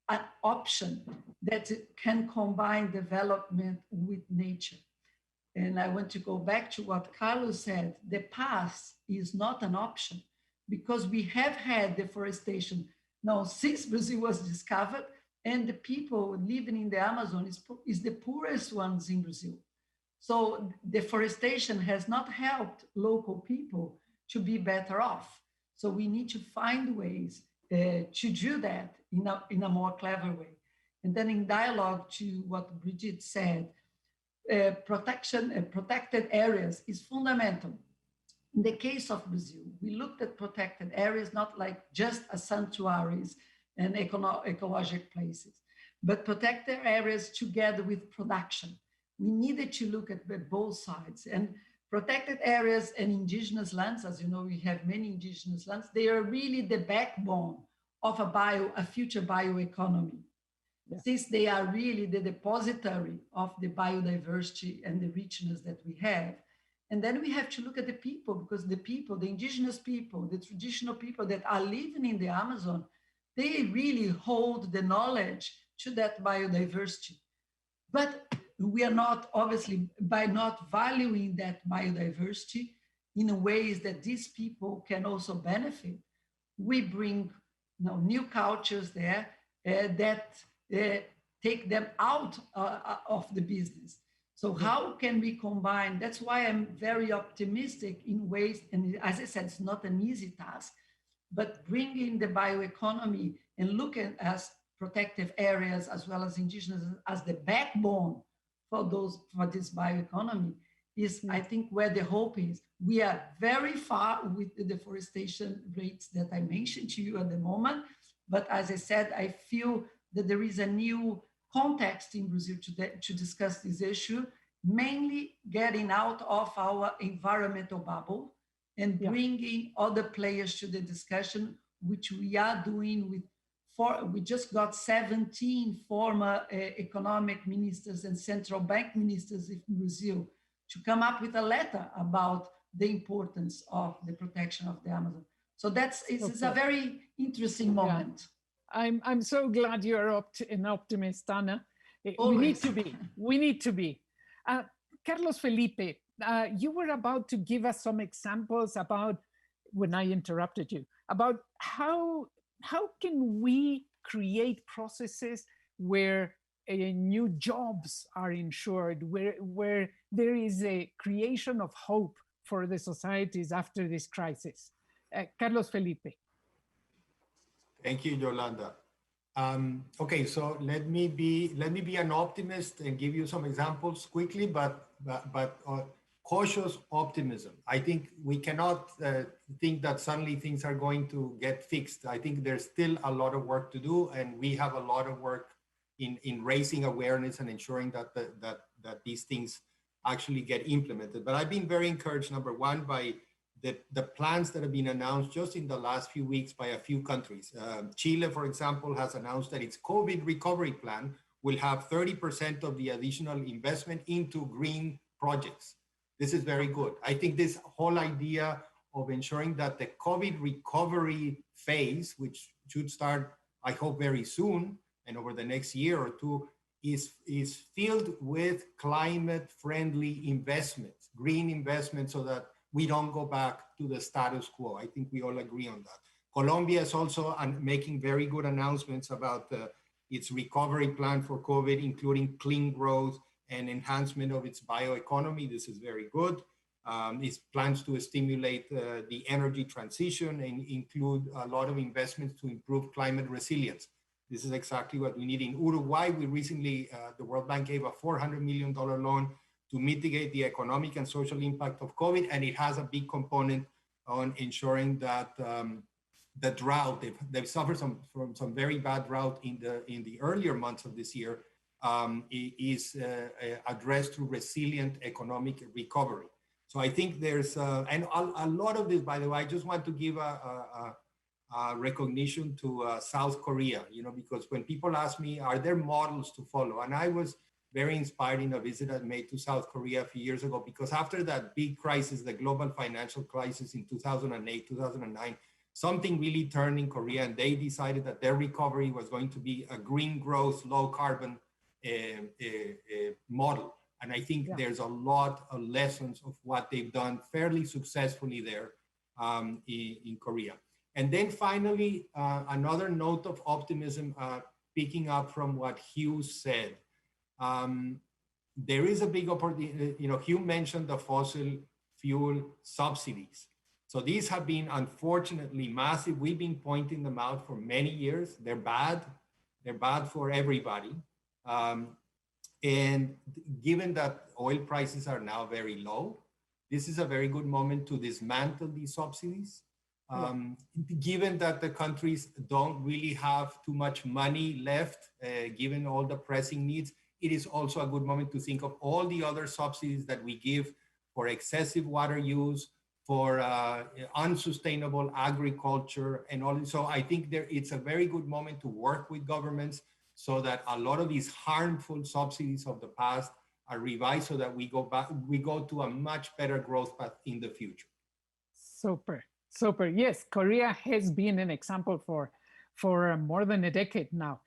an option that can combine development with nature. And I want to go back to what Carlos said. The past is not an option because we have had deforestation now since Brazil was discovered, and the people living in the Amazon is the poorest ones in Brazil. So deforestation has not helped local people to be better off. So we need to find ways to do that in a more clever way. And then in dialogue to what Brigitte said, protected areas is fundamental. In the case of Brazil, we looked at protected areas not like just as sanctuaries and ecological places, but protected areas together with production. We needed to look at both sides. And protected areas and indigenous lands, as you know, we have many indigenous lands, they are really the backbone of a future bioeconomy. Yeah. Since they are really the depository of the biodiversity and the richness that we have. And then we have to look at the people, because the people, the indigenous people, the traditional people that are living in the Amazon, they really hold the knowledge to that biodiversity. But we are not, obviously, by not valuing that biodiversity in ways that these people can also benefit, we bring new cultures there that take them out of the business. So how can we combine? That's why I'm very optimistic in ways, and as I said, it's not an easy task, but bringing the bioeconomy and looking at protective areas as well as indigenous as the backbone for this bioeconomy is, I think, where the hope is. We are very far with the deforestation rates that I mentioned to you at the moment, but as I said, I feel that there is a new context in Brazil to discuss this issue, mainly getting out of our environmental bubble and bringing other players to the discussion, which we are doing with. We just got 17 former economic ministers and central bank ministers in Brazil to come up with a letter about the importance of the protection of the Amazon. So it's a very interesting moment. Yeah. I'm so glad you're an optimist, Ana. Always. We need to be. Carlos Felipe, you were about to give us some examples about, when I interrupted you, about how can we create processes where new jobs are ensured, where there is a creation of hope for the societies after this crisis. Carlos Felipe. Thank you, Yolanda. Okay, so let me be an optimist and give you some examples quickly, but cautious optimism. I think we cannot think that suddenly things are going to get fixed. I think there's still a lot of work to do, and we have a lot of work in raising awareness and ensuring that these things actually get implemented. But I've been very encouraged, number one, by the plans that have been announced just in the last few weeks by a few countries. Chile, for example, has announced that its COVID recovery plan will have 30% of the additional investment into green projects. This is very good. I think this whole idea of ensuring that the COVID recovery phase, which should start, I hope, very soon and over the next year or two, is filled with climate-friendly investments, green investments, so that we don't go back to the status quo. I think we all agree on that. Colombia is also making very good announcements about its recovery plan for COVID, including clean growth and enhancement of its bioeconomy. This is very good. It plans to stimulate the energy transition and include a lot of investments to improve climate resilience. This is exactly what we need. In Uruguay, we recently, the World Bank gave a $400 million loan to mitigate the economic and social impact of COVID, and it has a big component on ensuring that the drought, they've suffered from some very bad drought in the earlier months of this year, is addressed through resilient economic recovery. So I think there's, and a lot of this, by the way, I just want to give a recognition to South Korea, because when people ask me, are there models to follow? And I was very inspired in a visit I made to South Korea a few years ago, because after that big crisis, the global financial crisis in 2008, 2009, something really turned in Korea, and they decided that their recovery was going to be a green growth, low carbon model. And I think there's a lot of lessons of what they've done fairly successfully there in Korea. And then finally, another note of optimism, picking up from what Hugh said. There is a big opportunity. Hugh mentioned the fossil fuel subsidies. So these have been, unfortunately, massive. We've been pointing them out for many years. They're bad. They're bad for everybody. And given that oil prices are now very low, this is a very good moment to dismantle these subsidies. Given that the countries don't really have too much money left, given all the pressing needs, it is also a good moment to think of all the other subsidies that we give for excessive water use, for unsustainable agriculture, and all. So I think it's a very good moment to work with governments so that a lot of these harmful subsidies of the past are revised, so that we go to a much better growth path in the future. Super. Yes, Korea has been an example for more than a decade now.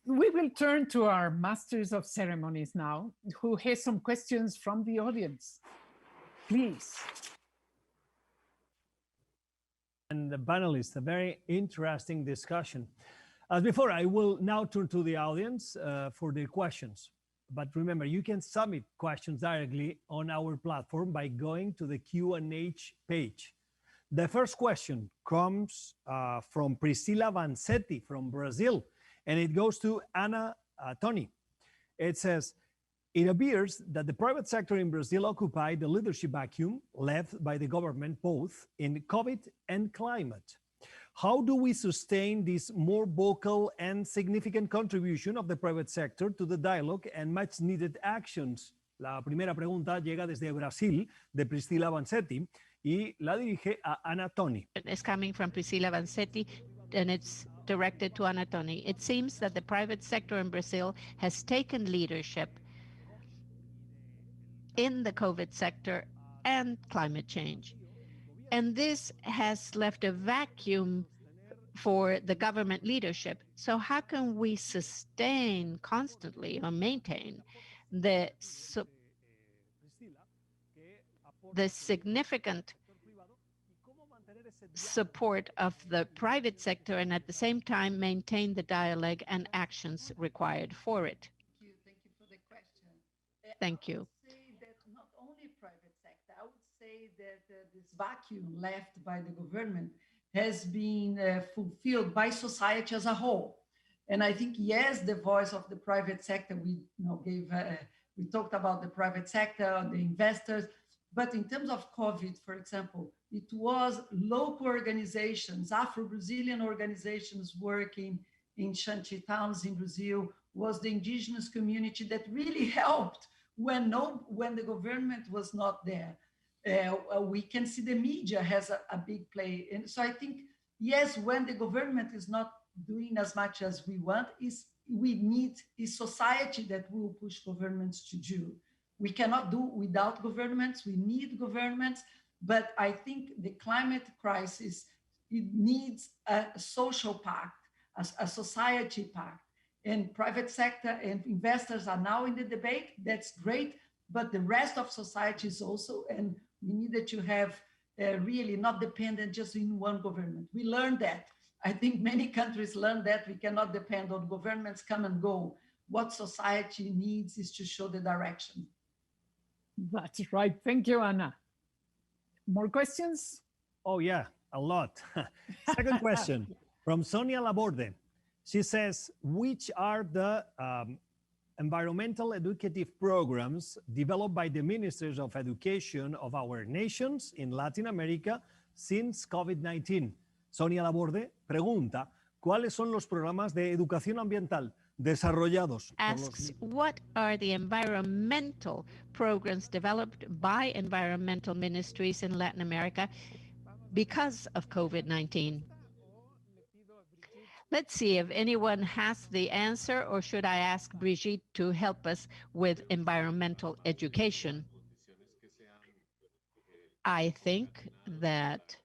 We will turn to our Masters of Ceremonies now, who has some questions from the audience. Please. And the panelists, a very interesting discussion. As before, I will now turn to the audience for their questions. But remember, you can submit questions directly on our platform by going to the Q&A page. The first question comes from Priscila Vanzetti from Brazil, and it goes to Ana Tony. It says, it appears that the private sector in Brazil occupied the leadership vacuum left by the government both in COVID and climate. How do we sustain this more vocal and significant contribution of the private sector to the dialogue and much needed actions? La primera pregunta llega desde Brasil, de Priscila Vanzetti, y la dirige a Ana Toni. Is coming from Priscila Vanzetti, and it's directed to Anatoni. It seems that the private sector in Brazil has taken leadership in the COVID sector and climate change. And this has left a vacuum for the government leadership. So how can we sustain constantly or maintain the significant support of the private sector and at the same time maintain the dialogue and actions required for it? Thank you for the question. Thank you. I would say that not only private sector, I would say that this vacuum left by the government has been fulfilled by society as a whole. And I think, yes, the voice of the private sector, we we talked about the private sector, the investors, but in terms of COVID, for example, it was local organizations, Afro-Brazilian organizations working in shanty towns in Brazil, was the indigenous community that really helped when the government was not there. We can see the media has a big play. And so I think, yes, when the government is not doing as much as we want, we need is society that will push governments to do. We cannot do without governments. We need governments. But I think the climate crisis, it needs a social pact, a society pact. And private sector and investors are now in the debate. That's great. But the rest of society is also, and we needed to have really not dependent just in one government. We learned that. I think many countries learned that we cannot depend on governments come and go. What society needs is to show the direction. That's right. Thank you, Ana. More questions? Oh, yeah, a lot. Second question from Sonia Laborde. She says, which are the environmental educative programs developed by the ministers of education of our nations in Latin America since COVID-19? Sonia Laborde pregunta, ¿cuáles son los programas de educación ambiental desarrollados? Asks, what are the environmental programs developed by environmental ministries in Latin America because of COVID-19? Let's see if anyone has the answer, or should I ask Brigitte to help us with environmental education? I think that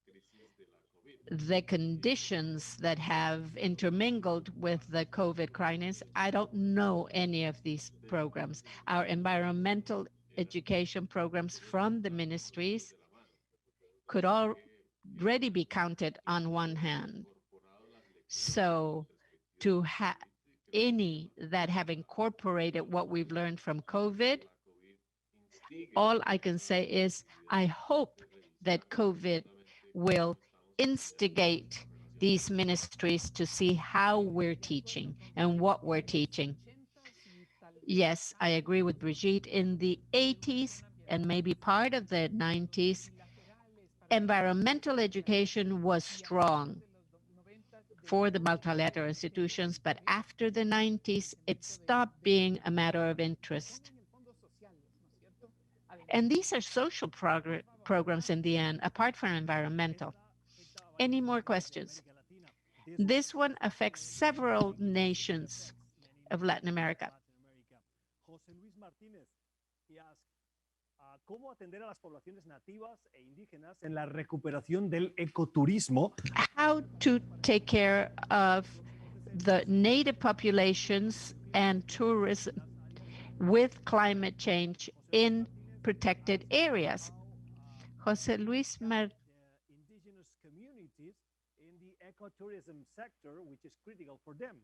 the conditions that have intermingled with the COVID crisis, I don't know any of these programs. Our environmental education programs from the ministries could already be counted on one hand. So to have any that have incorporated what we've learned from COVID, all I can say is I hope that COVID will instigate these ministries to see how we're teaching and what we're teaching. Yes, I agree with Brigitte. In the 80s and maybe part of the 90s, environmental education was strong for the multilateral institutions, but after the 90s, it stopped being a matter of interest. And these are social programs in the end, apart from environmental. Any more questions? This one affects several nations of Latin America. ¿Cómo atender a las poblaciones nativas e indígenas en la recuperación del ecoturismo? How to take care of the native populations and tourism with climate change in protected areas. José Luis indigenous communities in the ecotourism sector, which is critical for them,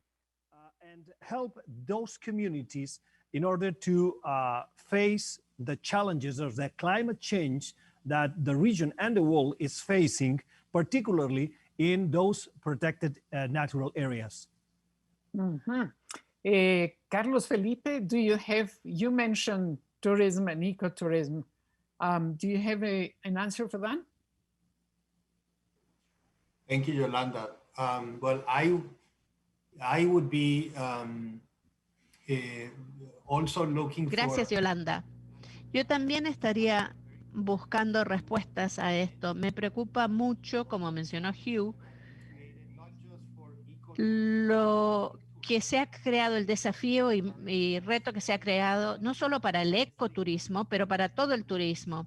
and help those communities in order to face the challenges of the climate change that the region and the world is facing, particularly in those protected natural areas. Carlos Felipe, you mentioned tourism and ecotourism. Do you have an answer for that? Thank you, Yolanda. Well, I would be also looking Gracias, for... Yolanda. Yo también estaría buscando respuestas a esto. Me preocupa mucho, como mencionó Hugh, lo que se ha creado, el desafío y reto que se ha creado, no solo para el ecoturismo, pero para todo el turismo,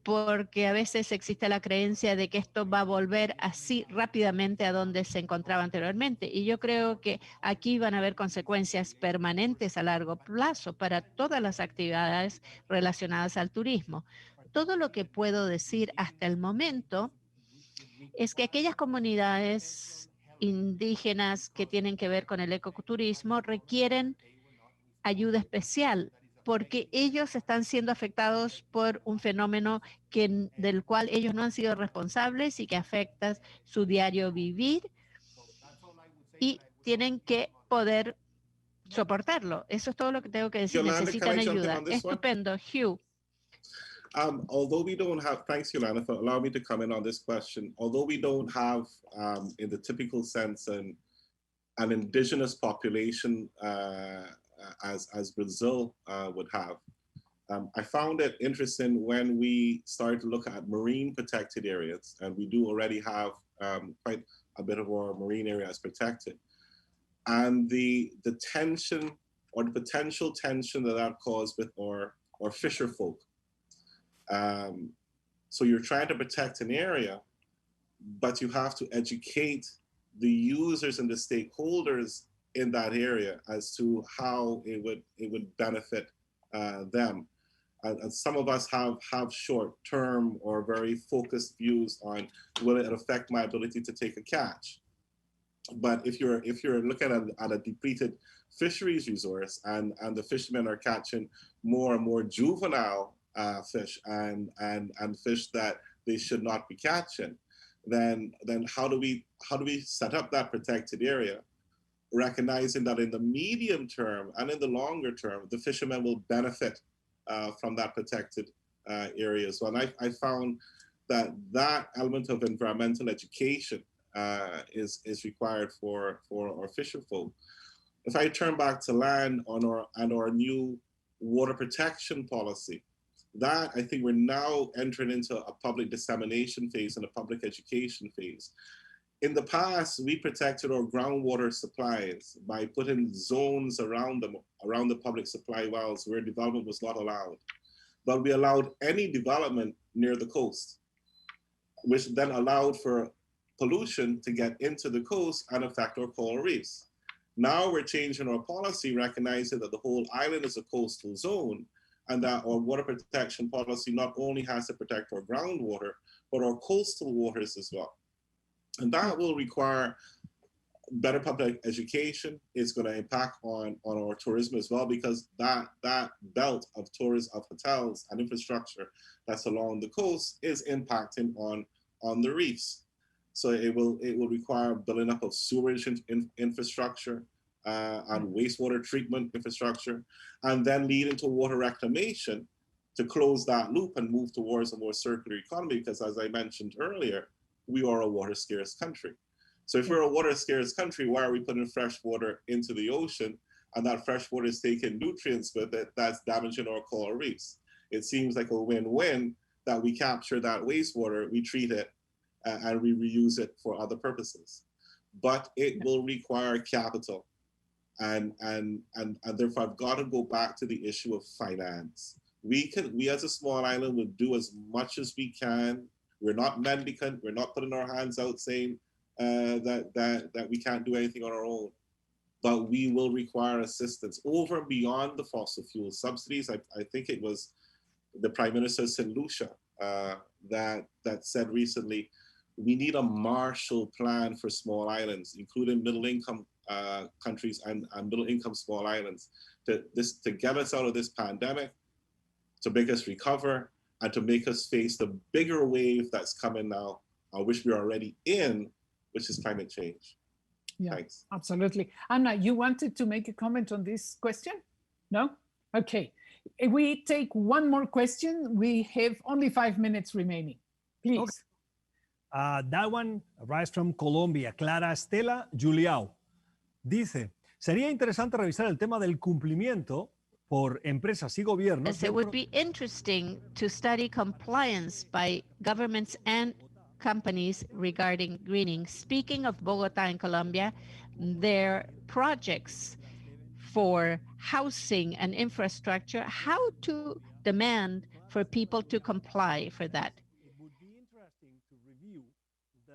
porque a veces existe la creencia de que esto va a volver así rápidamente a donde se encontraba anteriormente. Y yo creo que aquí van a haber consecuencias permanentes a largo plazo para todas las actividades relacionadas al turismo. Todo lo que puedo decir hasta el momento es que aquellas comunidades indígenas que tienen que ver con el ecoturismo requieren ayuda especial porque ellos están siendo afectados por un fenómeno del cual ellos no han sido responsables y que afecta su diario vivir y tienen que poder soportarlo. Eso es todo lo que tengo que decir. Yolanda, can I Necesitan jump in ayuda. on this one? Estupendo, Hugh. Although we don't have, thanks, Yolanda, for allowing me to come in on this question. Although we don't have, in the typical sense, an indigenous population as Brazil would have, I found it interesting when we started to look at marine protected areas, and we do already have quite a bit of our marine areas protected, and the tension or the potential tension that caused with our fisher folk. So you're trying to protect an area, but you have to educate the users and the stakeholders in that area as to how it would benefit them. And some of us have short-term or very focused views on will it affect my ability to take a catch. But if you're looking at a depleted fisheries resource and the fishermen are catching more and more juvenile fish and fish that they should not be catching, then how do we set up that protected area, recognizing that in the medium term and in the longer term, the fishermen will benefit from that protected area as well. And I found that element of environmental education is required for our fisher folk. If I turn back to land on our new water protection policy, that I think we're now entering into a public dissemination phase and a public education phase. In the past, we protected our groundwater supplies by putting zones around the public supply wells where development was not allowed. But we allowed any development near the coast, which then allowed for pollution to get into the coast and affect our coral reefs. Now we're changing our policy, recognizing that the whole island is a coastal zone, and that our water protection policy not only has to protect our groundwater, but our coastal waters as well. And that will require better public education. It's going to impact on our tourism as well, because that belt of tourists, of hotels and infrastructure that's along the coast is impacting on the reefs. So it will require building up of sewerage infrastructure and wastewater treatment infrastructure, and then leading to water reclamation to close that loop and move towards a more circular economy. Because as I mentioned earlier, we are a water scarce country. So if we're a water scarce country, why are we putting fresh water into the ocean, and that fresh water is taking nutrients with it that's damaging our coral reefs? It seems like a win-win that we capture that wastewater, we treat it, and we reuse it for other purposes. But it will require capital. And therefore I've got to go back to the issue of finance. We as a small island will do as much as we can. We're not mendicant. We're not putting our hands out saying that we can't do anything on our own. But we will require assistance over and beyond the fossil fuel subsidies. I think it was the Prime Minister St. Lucia that said recently, we need a Marshall Plan for small islands, including middle-income countries and middle-income small islands, to get us out of this pandemic, to make us recover, and to make us face the bigger wave that's coming now, which we're already in, which is climate change. Yeah, Thanks. absolutely. Anna, you wanted to make a comment on this question? No? Okay. If we take one more question, we have only 5 minutes remaining. Please. Okay. That one arrives from Colombia, Clara Estela Juliao. Dice, sería interesante revisar el tema del cumplimiento por empresas y gobiernos. Yes, it would be interesting to study compliance by governments and companies regarding greening. Speaking of Bogota in Colombia, their projects for housing and infrastructure, how to demand for people to comply for that. It would be interesting to review the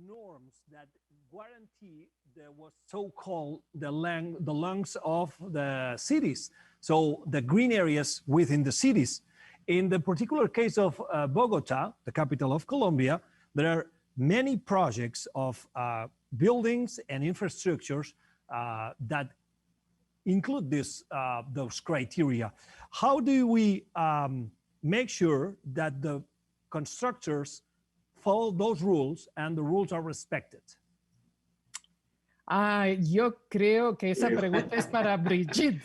norms that guarantee the what's so-called the lungs of the cities. So the green areas within the cities. In the particular case of Bogota, the capital of Colombia, there are many projects of buildings and infrastructures that include those criteria. How do we make sure that the constructors follow those rules and the rules are respected? Yo creo que esa pregunta es para Brigitte.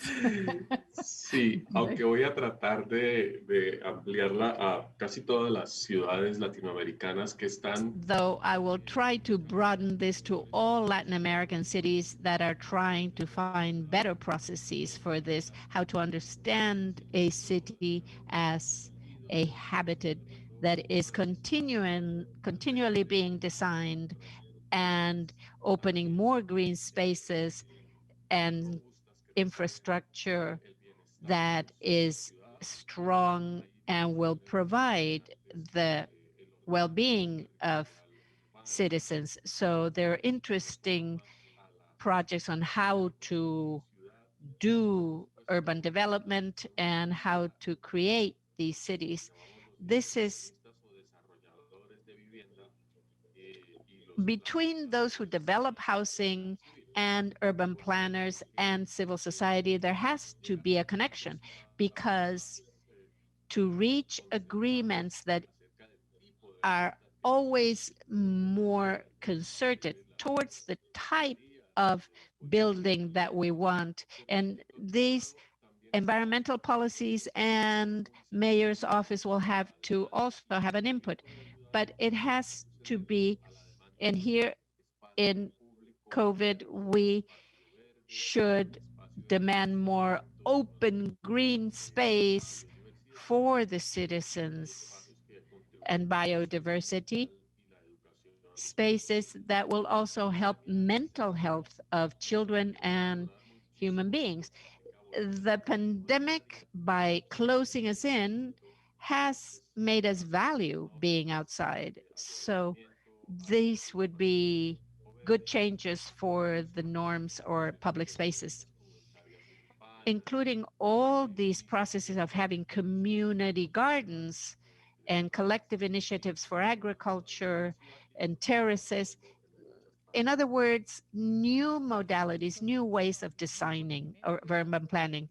Sí, aunque voy a tratar de ampliarla a casi todas las ciudades latinoamericanas que están. Though I will try to broaden this to all Latin American cities that are trying to find better processes for this, how to understand a city as a habitat that is continually being designed and opening more green spaces and infrastructure that is strong and will provide the well-being of citizens. So there are interesting projects on how to do urban development and how to create these cities. This is between those who develop housing and urban planners and civil society, there has to be a connection, because to reach agreements that are always more concerted towards the type of building that we want. And these environmental policies and mayor's office will have to also have an input, but it has to be, and here in COVID, we should demand more open green space for the citizens and biodiversity, spaces that will also help mental health of children and human beings. The pandemic, by closing us in, has made us value being outside. So these would be good changes for the norms or public spaces, including all these processes of having community gardens and collective initiatives for agriculture and terraces. In other words, new modalities, new ways of designing or urban planning.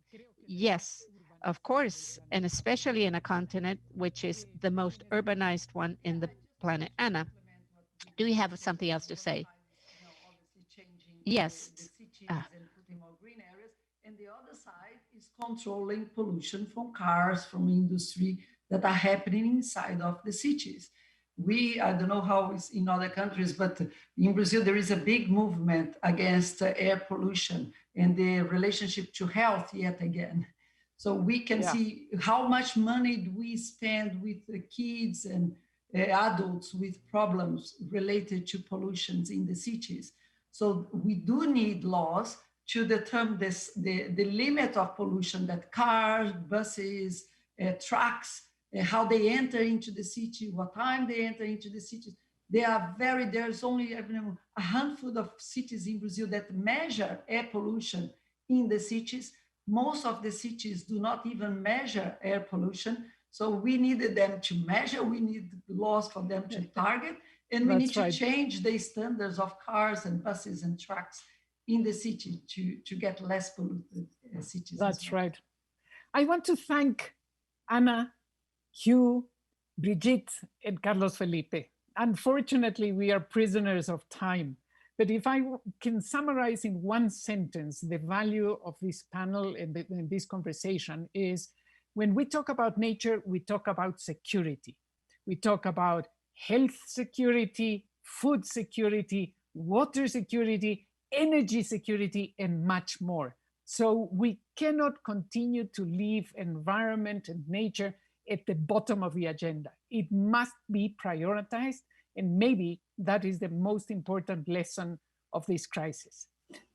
Yes, of course, and especially in a continent which is the most urbanized one in the planet. Anna, do you have something else to say? Yes. And putting more green areas. And the other side is controlling pollution from cars, from industry that are happening inside of the cities. I don't know how it's in other countries, but in Brazil, there is a big movement against air pollution and the relationship to health yet again. So we can see how much money do we spend with the kids and adults with problems related to pollutions in the cities. So we do need laws to determine the limit of pollution that cars, buses, trucks, how they enter into the city, what time they enter into the cities. There's only a handful of cities in Brazil that measure air pollution in the cities. Most of the cities do not even measure air pollution. So we needed them to measure, we need laws for them to target, and we need to change the standards of cars and buses and trucks in the city to get less polluted cities. That's right. I want to thank Anna, Hugh, Brigitte, and Carlos Felipe. Unfortunately, we are prisoners of time. But if I can summarize in one sentence, the value of this panel and this conversation is, when we talk about nature, we talk about security. We talk about health security, food security, water security, energy security, and much more. So we cannot continue to leave environment and nature at the bottom of the agenda. It must be prioritized, and maybe that is the most important lesson of this crisis.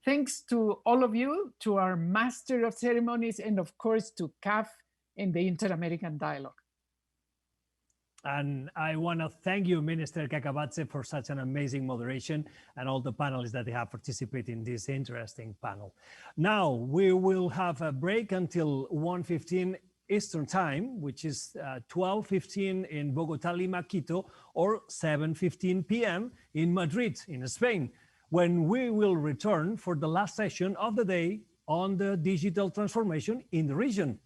Thanks to all of you, to our Master of Ceremonies, and of course to CAF and the Inter-American Dialogue. And I want to thank you, Minister Cacabatze, for such an amazing moderation and all the panelists that have participated in this interesting panel. Now we will have a break until 1:15 Eastern Time, which is 12:15 in Bogota, Lima, Quito, or 7:15 p.m. in Madrid, in Spain, when we will return for the last session of the day on the digital transformation in the region.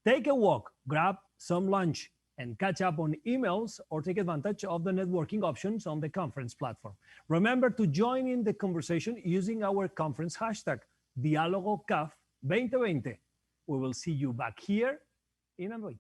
Take a walk, grab some lunch, and catch up on emails or take advantage of the networking options on the conference platform. Remember to join in the conversation using our conference hashtag, Diálogo CAF 2020. We will see you back here in a bit.